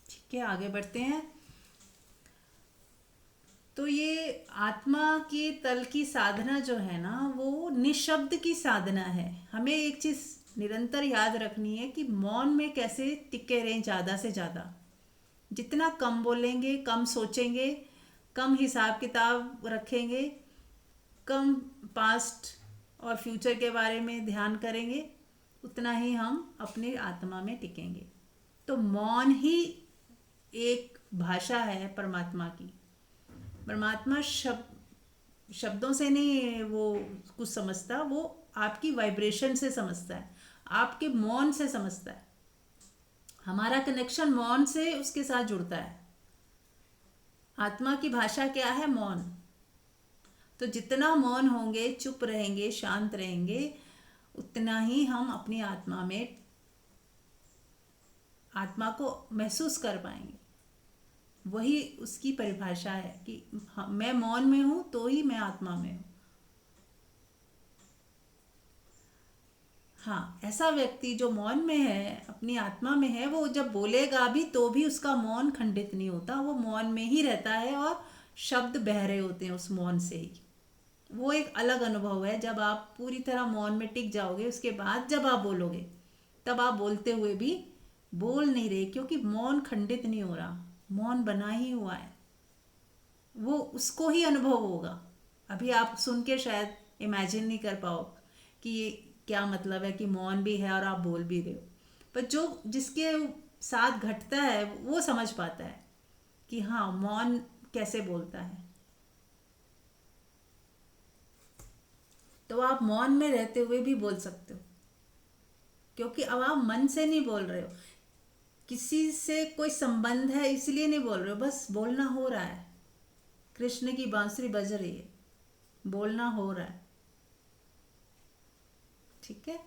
ठीक है, आगे बढ़ते हैं। तो ये आत्मा के तल की साधना जो है ना, वो निशब्द की साधना है। हमें एक चीज़ निरंतर याद रखनी है कि मौन में कैसे टिके रहें ज़्यादा से ज़्यादा। जितना कम बोलेंगे, कम सोचेंगे, कम हिसाब किताब रखेंगे, कम पास्ट और फ्यूचर के बारे में ध्यान करेंगे, उतना ही हम अपनी आत्मा में टिकेंगे। तो मौन ही एक भाषा है परमात्मा की। परमात्मा शब्दों से नहीं वो कुछ समझता, वो आपकी वाइब्रेशन से समझता है, आपके मौन से समझता है। हमारा कनेक्शन मौन से उसके साथ जुड़ता है। आत्मा की भाषा क्या है? मौन। तो जितना मौन होंगे, चुप रहेंगे, शांत रहेंगे, उतना ही हम अपनी आत्मा को महसूस कर पाएंगे। वही उसकी परिभाषा है कि मैं मौन में हूं तो ही मैं आत्मा में हूं। हाँ, ऐसा व्यक्ति जो मौन में है, अपनी आत्मा में है, वो जब बोलेगा भी तो भी उसका मौन खंडित नहीं होता, वो मौन में ही रहता है और शब्द बह रहे होते हैं उस मौन से ही। वो एक अलग अनुभव है। जब आप पूरी तरह मौन में टिक जाओगे, उसके बाद जब आप बोलोगे, तब आप बोलते हुए भी बोल नहीं रहे, क्योंकि मौन खंडित नहीं हो रहा, मौन बना ही हुआ है। वो उसको ही अनुभव होगा। अभी आप सुन के शायद इमेजिन नहीं कर पाओ कि ये क्या मतलब है कि मौन भी है और आप बोल भी रहे हो, पर जो जिसके साथ घटता है वो समझ पाता है कि हाँ, मौन कैसे बोलता है। तो आप मौन में रहते हुए भी बोल सकते हो, क्योंकि अब आप मन से नहीं बोल रहे हो, किसी से कोई संबंध है इसलिए नहीं बोल रहे हो, बस बोलना हो रहा है। कृष्ण की बांसुरी बज रही है, बोलना हो रहा है। ठीक है,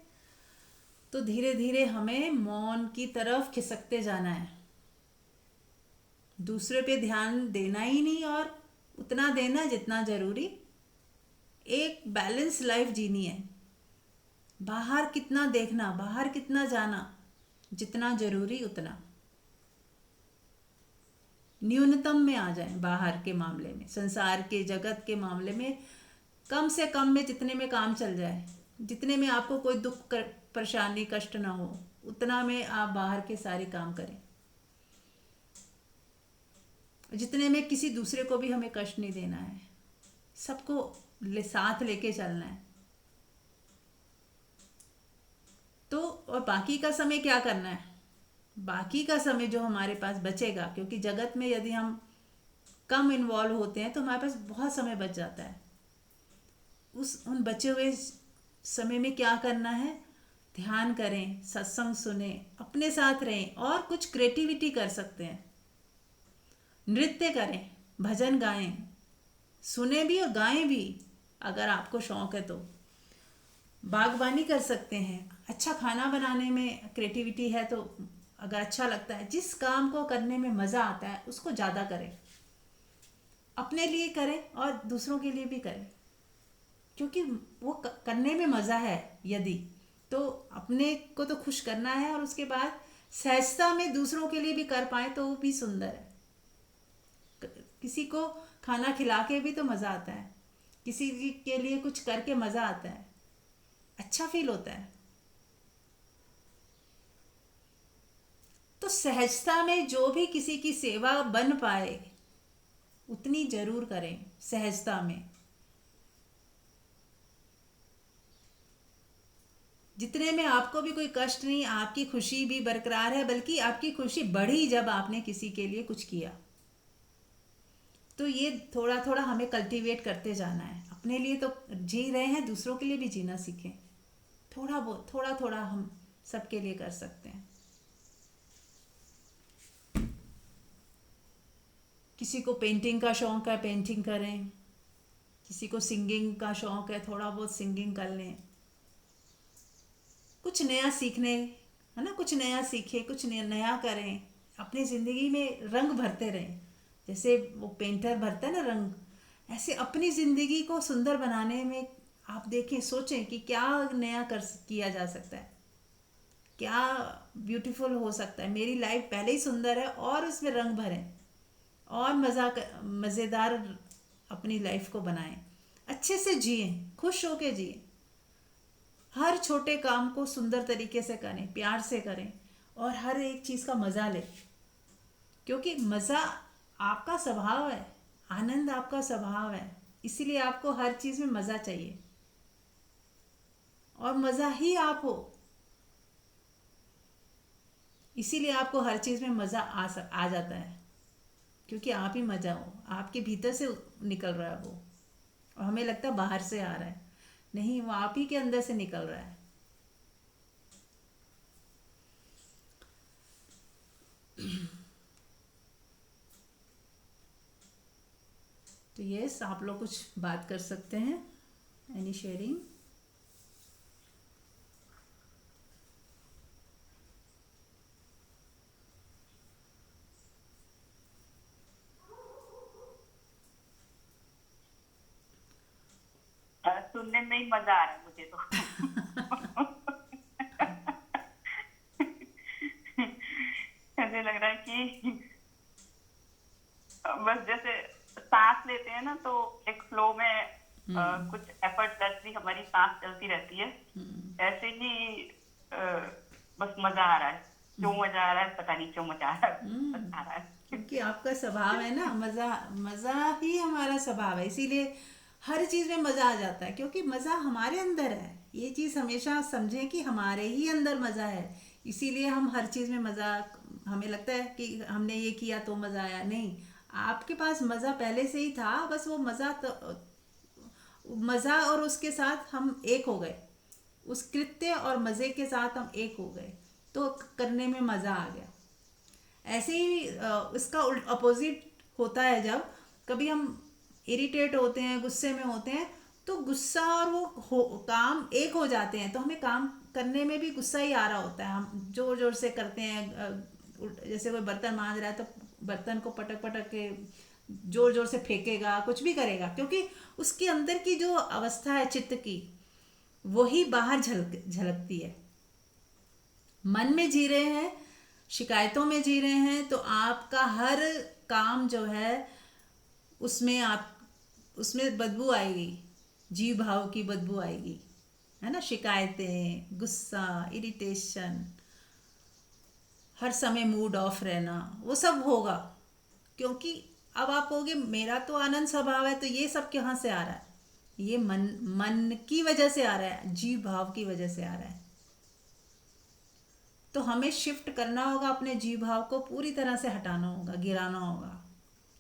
तो धीरे धीरे हमें मौन की तरफ खिसकते जाना है। दूसरे पे ध्यान देना ही नहीं, और उतना देना जितना जरूरी। एक बैलेंस लाइफ जीनी है। बाहर कितना देखना, बाहर कितना जाना, जितना जरूरी उतना। न्यूनतम में आ जाए बाहर के मामले में, संसार के जगत के मामले में कम से कम में, जितने में काम चल जाए, जितने में आपको कोई दुख परेशानी कष्ट ना हो, उतना में आप बाहर के सारे काम करें। जितने में किसी दूसरे को भी हमें कष्ट नहीं देना है, सबको साथ लेके चलना है। तो और बाकी का समय क्या करना है? बाकी का समय जो हमारे पास बचेगा, क्योंकि जगत में यदि हम कम इन्वॉल्व होते हैं तो हमारे पास बहुत समय बच जाता है। उन बचे हुए समय में क्या करना है? ध्यान करें, सत्संग सुने, अपने साथ रहें, और कुछ क्रिएटिविटी कर सकते हैं। नृत्य करें, भजन गाएं, सुने भी और गाएं भी, अगर आपको शौक है तो। बागवानी कर सकते हैं, अच्छा खाना बनाने में क्रिएटिविटी है तो, अगर अच्छा लगता है, जिस काम को करने में मज़ा आता है उसको ज़्यादा करें। अपने लिए करें और दूसरों के लिए भी करें, क्योंकि वो करने में मज़ा है। यदि तो अपने को तो खुश करना है, और उसके बाद सहजता में दूसरों के लिए भी कर पाए तो वो भी सुंदर है। किसी को खाना खिला के भी तो मज़ा आता है, किसी के लिए कुछ करके मज़ा आता है, अच्छा फील होता है। तो सहजता में जो भी किसी की सेवा बन पाए उतनी जरूर करें, सहजता में। जितने में आपको भी कोई कष्ट नहीं, आपकी खुशी भी बरकरार है, बल्कि आपकी खुशी बढ़ी जब आपने किसी के लिए कुछ किया। तो ये थोड़ा थोड़ा हमें कल्टीवेट करते जाना है। अपने लिए तो जी रहे हैं, दूसरों के लिए भी जीना सीखें। थोड़ा बहुत, थोड़ा थोड़ा हम सबके लिए कर सकते हैं। किसी को पेंटिंग का शौक है, पेंटिंग करें। किसी को सिंगिंग का शौक है, थोड़ा बहुत सिंगिंग कर लें। कुछ नया सीखने, है ना, कुछ नया सीखें, कुछ नया करें। अपनी ज़िंदगी में रंग भरते रहें। जैसे वो पेंटर भरता है ना रंग, ऐसे अपनी ज़िंदगी को सुंदर बनाने में आप देखें, सोचें कि क्या नया कर किया जा सकता है, क्या ब्यूटीफुल हो सकता है। मेरी लाइफ पहले ही सुंदर है और उसमें रंग भरें और मज़ेदार अपनी लाइफ को बनाएं। अच्छे से जिएं, खुश होके जिएं। हर छोटे काम को सुंदर तरीके से करें, प्यार से करें और हर एक चीज़ का मज़ा लें। क्योंकि मज़ा आपका स्वभाव है, आनंद आपका स्वभाव है। इसीलिए आपको हर चीज़ में मज़ा चाहिए और मज़ा ही आप हो। इसीलिए आपको हर चीज़ में मज़ा आ जाता है, क्योंकि आप ही मज़ा हो, आपके भीतर से निकल रहा है वो। और हमें लगता है बाहर से आ रहा है, नहीं, वो आप ही के अंदर से निकल रहा है। तो यस, आप लोग कुछ बात कर सकते हैं। Any sharing? सुनने में ही मजा आ रहा है मुझे तो। ऐसे लग रहा है कि बस जैसे सांस लेते हैं ना, तो एक फ्लो में कुछ एफर्टलेसली हमारी सांस चलती रहती है। ऐसे ही अ, बस मजा आ रहा है। क्यों मजा आ रहा है पता नहीं, क्यों मजा आ रहा है, बस आ रहा है। क्योंकि आपका स्वभाव है ना, मज़ा, मज़ा ही हमारा स्वभाव है। इसीलिए हर चीज़ में मज़ा आ जाता है, क्योंकि मज़ा हमारे अंदर है। ये चीज़ हमेशा समझें कि हमारे ही अंदर मज़ा है। इसीलिए हम हर चीज़ में मज़ा, हमें लगता है कि हमने ये किया तो मज़ा आया, नहीं, आपके पास मज़ा पहले से ही था। बस वो मज़ा तो, मज़ा और उसके साथ हम एक हो गए, उस कृत्य और मज़े के साथ हम एक हो गए, तो करने में मज़ा आ गया। ऐसे ही इसका उल्ट अपोजिट होता है। जब कभी हम इरिटेट होते हैं, गुस्से में होते हैं, तो गुस्सा और काम एक हो जाते हैं, तो हमें काम करने में भी गुस्सा ही आ रहा होता है। हम जोर जोर से करते हैं। जैसे कोई बर्तन मांज रहा है तो बर्तन को पटक पटक के जोर जोर से फेंकेगा, कुछ भी करेगा, क्योंकि उसके अंदर की जो अवस्था है चित्त की, वही बाहर झलकती है। मन में जी रहे हैं, शिकायतों में जी रहे हैं, तो आपका हर काम जो है उसमें आप, उसमें बदबू आएगी, जीव भाव की बदबू आएगी, है ना। शिकायतें, गुस्सा, इरिटेशन, हर समय मूड ऑफ रहना, वो सब होगा। क्योंकि अब आप कहोगे मेरा तो आनंद स्वभाव है, तो ये सब कहाँ से आ रहा है? ये मन मन की वजह से आ रहा है, जीव भाव की वजह से आ रहा है। तो हमें शिफ्ट करना होगा, अपने जीव भाव को पूरी तरह से हटाना होगा, गिराना होगा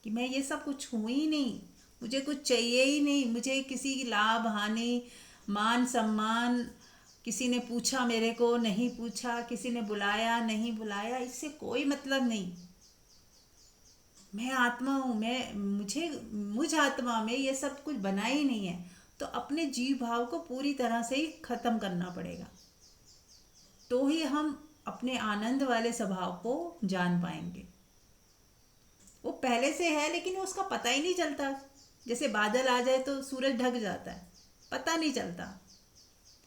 कि मैं ये सब कुछ हूँ ही नहीं, मुझे कुछ चाहिए ही नहीं। मुझे किसी की लाभ हानि, मान सम्मान, किसी ने पूछा मेरे को नहीं पूछा, किसी ने बुलाया नहीं बुलाया, इससे कोई मतलब नहीं। मैं आत्मा हूँ, मुझ आत्मा में ये सब कुछ बना ही नहीं है। तो अपने जीव भाव को पूरी तरह से ही खत्म करना पड़ेगा, तो ही हम अपने आनंद वाले स्वभाव को जान पाएंगे। वो पहले से है, लेकिन उसका पता ही नहीं चलता। जैसे बादल आ जाए तो सूरज ढक जाता है, पता नहीं चलता।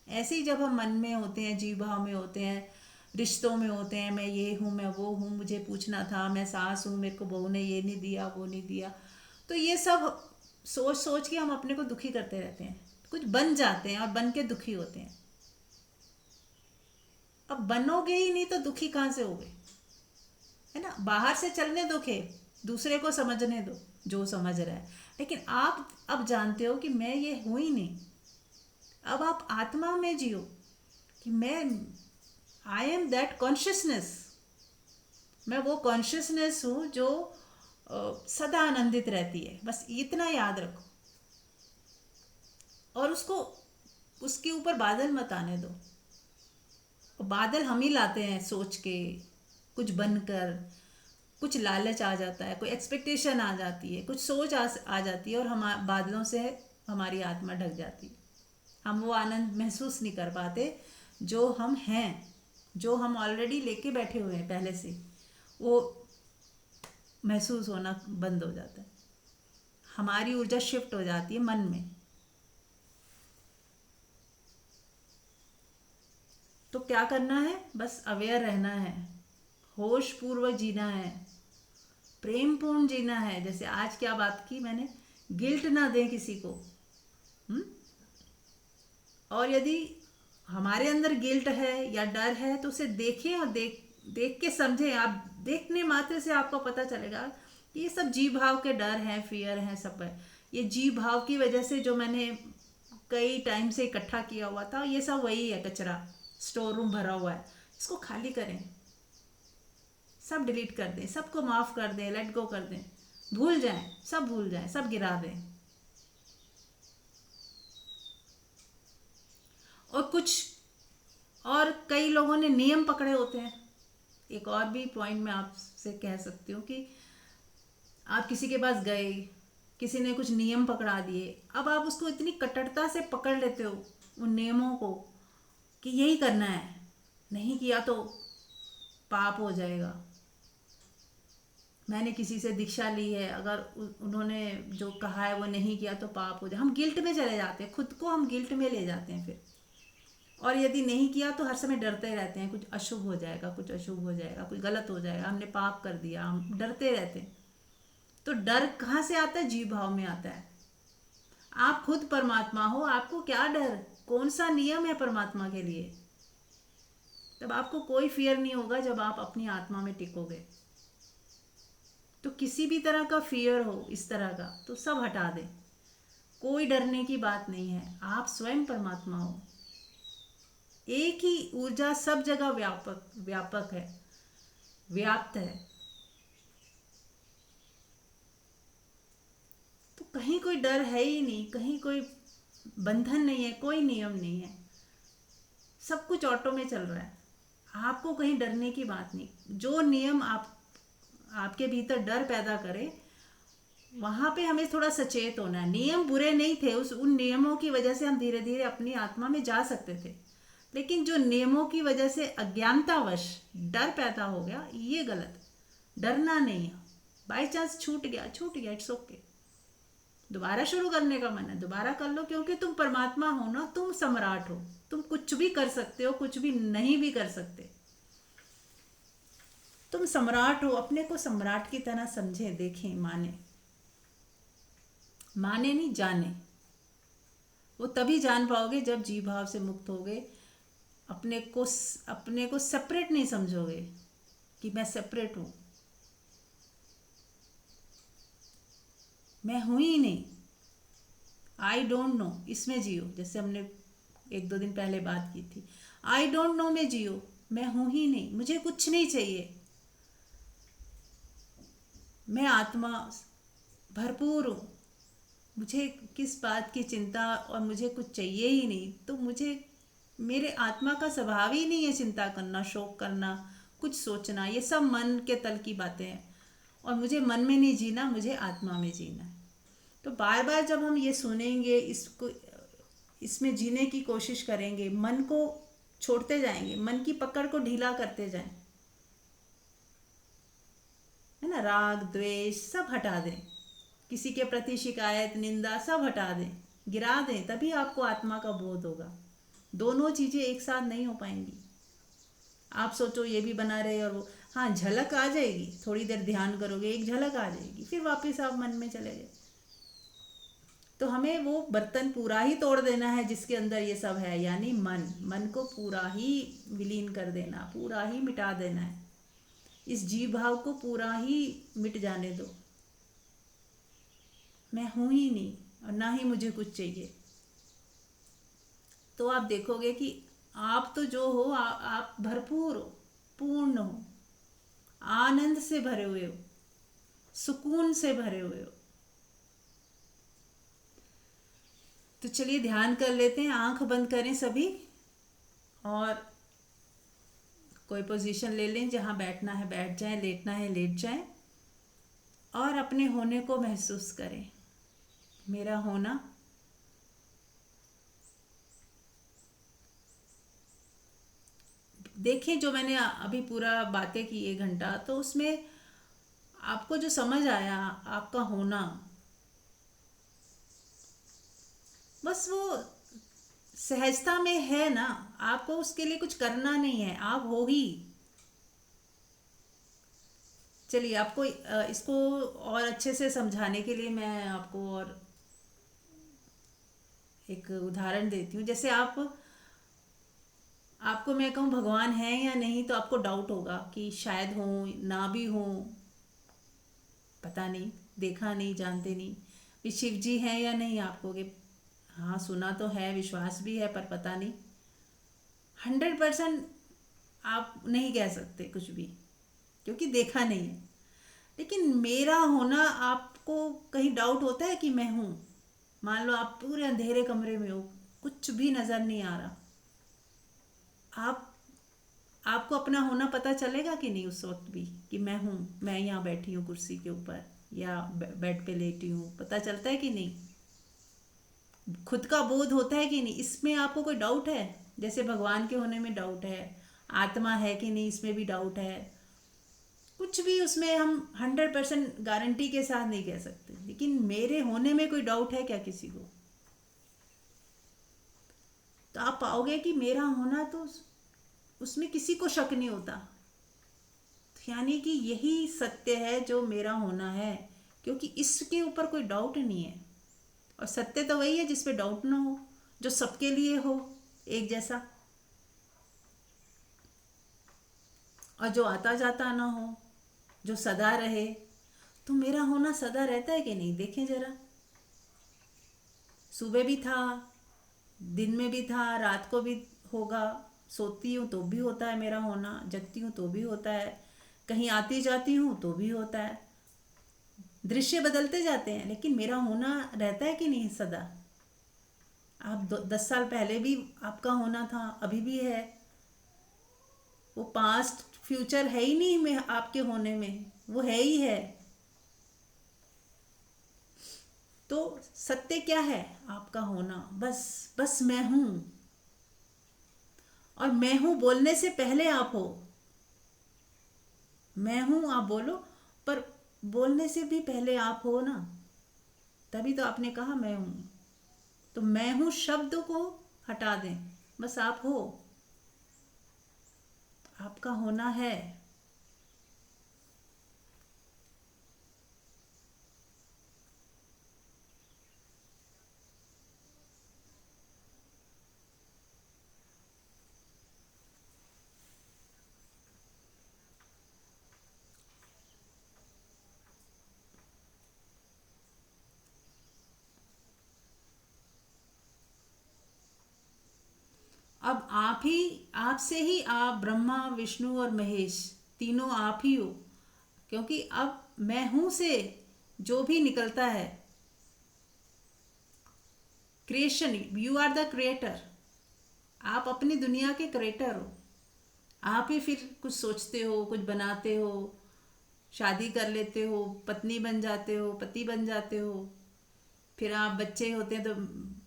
ऐसे ही जब हम मन में होते हैं, जीव भाव में होते हैं, रिश्तों में होते हैं, मैं ये हूँ, मैं वो हूँ, मुझे पूछना था, मैं सास हूँ, मेरे को बहू ने ये नहीं दिया, वो नहीं दिया, तो ये सब सोच सोच के हम अपने को दुखी करते रहते हैं। कुछ बन जाते हैं और बन के दुखी होते हैं। अब बनोगे ही नहीं तो दुखी कहाँ से होगे, है ना। बाहर से चलने दो खेल, दूसरे को समझने दो जो समझ रहा है, लेकिन आप अब जानते हो कि मैं ये हूँ ही नहीं। अब आप आत्मा में जियो कि मैं आई एम दैट कॉन्शियसनेस, मैं वो कॉन्शियसनेस हूँ जो सदा आनंदित रहती है। बस इतना याद रखो, और उसको उसके ऊपर बादल मत आने दो। बादल हम ही लाते हैं सोच के, कुछ बनकर, कुछ लालच आ जाता है, कोई एक्सपेक्टेशन आ जाती है, कुछ सोच आ जाती है, और हम बादलों से हमारी आत्मा ढक जाती है। हम वो आनंद महसूस नहीं कर पाते जो हम हैं, जो हम ऑलरेडी लेके बैठे हुए हैं पहले से, वो महसूस होना बंद हो जाता है। हमारी ऊर्जा शिफ्ट हो जाती है मन में। तो क्या करना है? बस अवेयर रहना है, होश पूर्वक जीना है, प्रेम पूर्ण जीना है। जैसे आज क्या बात की मैंने, गिल्ट ना दें किसी को। हुँ? और यदि हमारे अंदर गिल्ट है या डर है तो उसे देखें, और देख के समझें। आप देखने मात्र से आपको पता चलेगा कि ये सब जीव भाव के डर हैं, फियर हैं, सब है। ये जीव भाव की वजह से जो मैंने कई टाइम से इकट्ठा किया हुआ था, ये सब वही है, कचरा स्टोर रूम भरा हुआ है। इसको खाली करें, सब डिलीट कर दें, सबको माफ़ कर दें, लेट गो कर दें, भूल जाएं, सब भूल जाएं, सब गिरा दें। और कई लोगों ने नियम पकड़े होते हैं। एक और भी पॉइंट मैं आपसे कह सकती हूँ कि आप किसी के पास गए, किसी ने कुछ नियम पकड़ा दिए, अब आप उसको इतनी कट्टरता से पकड़ लेते हो उन नियमों को कि यही करना है, नहीं किया तो पाप हो जाएगा। मैंने किसी से दीक्षा ली है, अगर उन्होंने जो कहा है वो नहीं किया तो पाप हो जाए। हम गिल्ट में चले जाते हैं, खुद को हम गिल्ट में ले जाते हैं फिर। और यदि नहीं किया तो हर समय डरते रहते हैं, कुछ अशुभ हो जाएगा, कुछ अशुभ हो जाएगा, कुछ गलत हो जाएगा, हमने पाप कर दिया, हम डरते रहते हैं। तो डर कहाँ से आता है? जीव भाव में आता है। आप खुद परमात्मा हो, आपको क्या डर? कौन सा नियम है परमात्मा के लिए? तब आपको कोई फियर नहीं होगा जब आप अपनी आत्मा में टिकोगे। तो किसी भी तरह का फियर हो, इस तरह का, तो सब हटा दें। कोई डरने की बात नहीं है, आप स्वयं परमात्मा हो। एक ही ऊर्जा सब जगह व्यापक है, व्याप्त है। तो कहीं कोई डर है ही नहीं, कहीं कोई बंधन नहीं है, कोई नियम नहीं है, सब कुछ ऑटो में चल रहा है। आपको कहीं डरने की बात नहीं। जो नियम आपके भीतर डर पैदा करे, वहां पे हमें थोड़ा सचेत होना है। नियम बुरे नहीं थे, उन नियमों की वजह से हम धीरे धीरे अपनी आत्मा में जा सकते थे, लेकिन जो नियमों की वजह से अज्ञानतावश डर पैदा हो गया, ये गलत। डरना नहीं है, बाई चांस छूट गया, इट्स ओके। दोबारा शुरू करने का मन है, दोबारा कर लो, क्योंकि तुम परमात्मा हो ना, तुम सम्राट हो। तुम कुछ भी कर सकते हो, कुछ भी नहीं भी कर सकते। तुम सम्राट हो। अपने को सम्राट की तरह समझे, देखें, माने नहीं, जाने। वो तभी जान पाओगे जब जीव भाव से मुक्त होगे। अपने को सेपरेट नहीं समझोगे कि मैं सेपरेट हूं, मैं हूं ही नहीं। आई डोंट नो, इसमें जियो। जैसे हमने 1-2 दिन पहले बात की थी, आई डोंट नो में जियो। मैं हूं ही नहीं, मुझे कुछ नहीं चाहिए, मैं आत्मा भरपूर हूं। मुझे किस बात की चिंता, और मुझे कुछ चाहिए ही नहीं। तो मेरे आत्मा का स्वभाव ही नहीं है चिंता करना, शोक करना, कुछ सोचना। ये सब मन के तल की बातें हैं, और मुझे मन में नहीं जीना, मुझे आत्मा में जीना है। तो बार बार जब हम ये सुनेंगे, इसमें जीने की कोशिश करेंगे, मन को छोड़ते जाएंगे, मन की पकड़ को ढीला करते जाएं, है ना। राग द्वेष सब हटा दें, किसी के प्रति शिकायत, निंदा सब हटा दें, गिरा दें, तभी आपको आत्मा का बोध होगा। दोनों चीजें एक साथ नहीं हो पाएंगी। आप सोचो ये भी बना रहे और वो, हाँ झलक आ जाएगी, थोड़ी देर ध्यान करोगे, एक झलक आ जाएगी, फिर वापस आप मन में चले गए। तो हमें वो बर्तन पूरा ही तोड़ देना है जिसके अंदर ये सब है, यानी मन को पूरा ही विलीन कर देना, पूरा ही मिटा देना है। इस जीव भाव को पूरा ही मिट जाने दो। मैं हूं ही नहीं, और ना ही मुझे कुछ चाहिए। तो आप देखोगे कि आप तो जो हो आप भरपूर हो, पूर्ण हो, आनंद से भरे हुए हो, सुकून से भरे हुए हो। तो चलिए ध्यान कर लेते हैं, आंख बंद करें सभी, और कोई पोजीशन ले लें, जहाँ बैठना है बैठ जाएं, लेटना है लेट जाएं, और अपने होने को महसूस करें। मेरा होना, देखें जो मैंने अभी पूरा बातें की 1 घंटा, तो उसमें आपको जो समझ आया आपका होना, बस वो सहजता में है ना। आपको उसके लिए कुछ करना नहीं है, आप हो ही। चलिए आपको इसको और अच्छे से समझाने के लिए मैं आपको और एक उदाहरण देती हूँ। जैसे आपको मैं कहूँ भगवान है या नहीं, तो आपको डाउट होगा कि शायद हो ना भी हो, पता नहीं, देखा नहीं, जानते नहीं। भी शिव जी हैं या नहीं, आपको कि हाँ सुना तो है, विश्वास भी है, पर पता नहीं। 100% आप नहीं कह सकते कुछ भी, क्योंकि देखा नहीं है। लेकिन मेरा होना, आपको कहीं डाउट होता है कि मैं हूँ? मान लो आप पूरे अंधेरे कमरे में हो, कुछ भी नज़र नहीं आ रहा, आप आपको अपना होना पता चलेगा कि नहीं उस वक्त भी, कि मैं हूँ, मैं यहाँ बैठी हूँ कुर्सी के ऊपर या बेड पे लेटी हूँ, पता चलता है कि नहीं? खुद का बोध होता है कि नहीं? इसमें आपको कोई डाउट है? जैसे भगवान के होने में डाउट है, आत्मा है कि नहीं इसमें भी डाउट है। कुछ भी उसमें हम 100% गारंटी के साथ नहीं कह सकते। लेकिन मेरे होने में कोई डाउट है क्या किसी को? तो आप पाओगे कि मेरा होना, तो उसमें किसी को शक नहीं होता। तो यानी कि यही सत्य है जो मेरा होना है, क्योंकि इसके ऊपर कोई डाउट नहीं है। और सत्य तो वही है जिस पे डाउट ना हो, जो सबके लिए हो एक जैसा, और जो आता जाता ना हो, जो सदा रहे। तो मेरा होना सदा रहता है कि नहीं, देखें जरा। सुबह भी था, दिन में भी था, रात को भी होगा, सोती हूँ तो भी होता है मेरा होना, जगती हूँ तो भी होता है, कहीं आती जाती हूँ तो भी होता है। दृश्य बदलते जाते हैं, लेकिन मेरा होना रहता है कि नहीं सदा? आप 10 साल पहले भी आपका होना था, अभी भी है। वो पास्ट फ्यूचर है ही नहीं में आपके होने में, वो है ही है। तो सत्य क्या है? आपका होना, बस बस मैं हूं। और मैं हूं बोलने से पहले आप हो। मैं हूं आप बोलो, पर बोलने से भी पहले आप हो ना। तभी तो आपने कहा मैं हूं। तो मैं हूं शब्द को हटा दें, बस आप हो, आपका होना है। अब आप ही, आपसे ही आप, ब्रह्मा विष्णु और महेश, तीनों आप ही हो। क्योंकि अब मैं हूं से जो भी निकलता है, creation, you are the creator. आप अपनी दुनिया के क्रिएटर हो। आप ही फिर कुछ सोचते हो, कुछ बनाते हो, शादी कर लेते हो, पत्नी बन जाते हो, पति बन जाते हो, फिर आप बच्चे होते हैं तो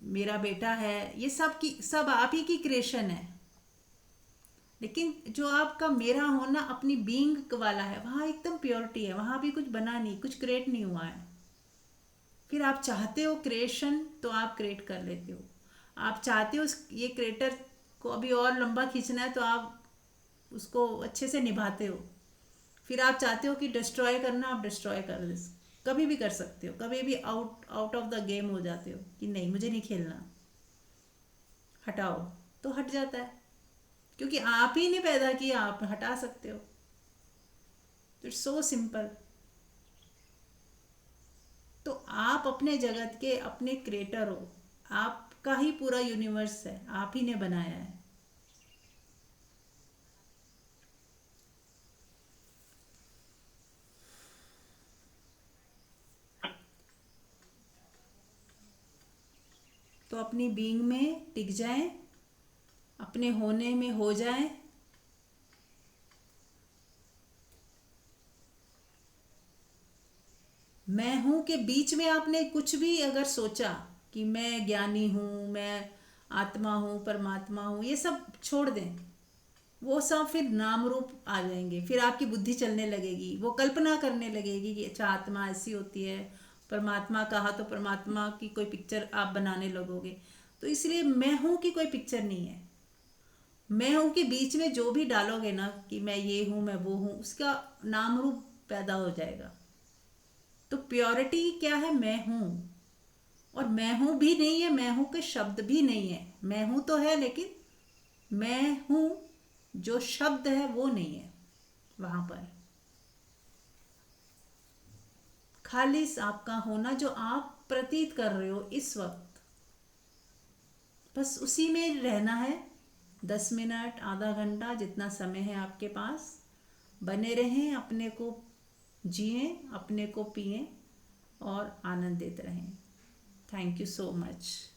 मेरा बेटा है, ये सब की सब आप ही की क्रिएशन है। लेकिन जो आपका मेरा होना अपनी बीइंग वाला है, वहाँ एकदम प्योरिटी है, वहाँ भी कुछ बना नहीं, कुछ क्रिएट नहीं हुआ है। फिर आप चाहते हो क्रिएशन, तो आप क्रिएट कर लेते हो। आप चाहते हो ये क्रिएटर को अभी और लंबा खींचना है, तो आप उसको अच्छे से निभाते हो। फिर आप चाहते हो कि डिस्ट्रॉय करना, आप डिस्ट्रॉय कर दे, कभी भी कर सकते हो। कभी भी out out of the game हो जाते हो कि नहीं मुझे नहीं खेलना, हटाओ, तो हट जाता है। क्योंकि आप ही ने पैदा किया, आप हटा सकते हो। It's so simple. तो आप अपने जगत के अपने क्रिएटर हो। आपका ही पूरा यूनिवर्स है, आप ही ने बनाया है। तो अपनी बीइंग में टिक जाएं, अपने होने में हो जाएं। मैं हूं के बीच में आपने कुछ भी अगर सोचा कि मैं ज्ञानी हूं, मैं आत्मा हूं, परमात्मा हूं, ये सब छोड़ दें। वो सब फिर नाम रूप आ जाएंगे, फिर आपकी बुद्धि चलने लगेगी, वो कल्पना करने लगेगी कि अच्छा आत्मा ऐसी होती है, परमात्मा कहा तो परमात्मा की कोई पिक्चर आप बनाने लगोगे। तो इसलिए मैं हूं की कोई पिक्चर नहीं है। मैं हूं के बीच में जो भी डालोगे ना कि मैं ये हूं, मैं वो हूं, उसका नाम रूप पैदा हो जाएगा। तो प्योरिटी क्या है? मैं हूं। और मैं हूं भी नहीं है, मैं हूं के शब्द भी नहीं है। मैं हूं तो है, लेकिन मैं हूं जो शब्द है वो नहीं है वहां पर। खालिस आपका होना जो आप प्रतीत कर रहे हो इस वक्त, बस उसी में रहना है। 10 मिनट, आधा घंटा, जितना समय है आपके पास, बने रहें, अपने को जिए, अपने को पिए और आनंदित रहें। Thank you so much.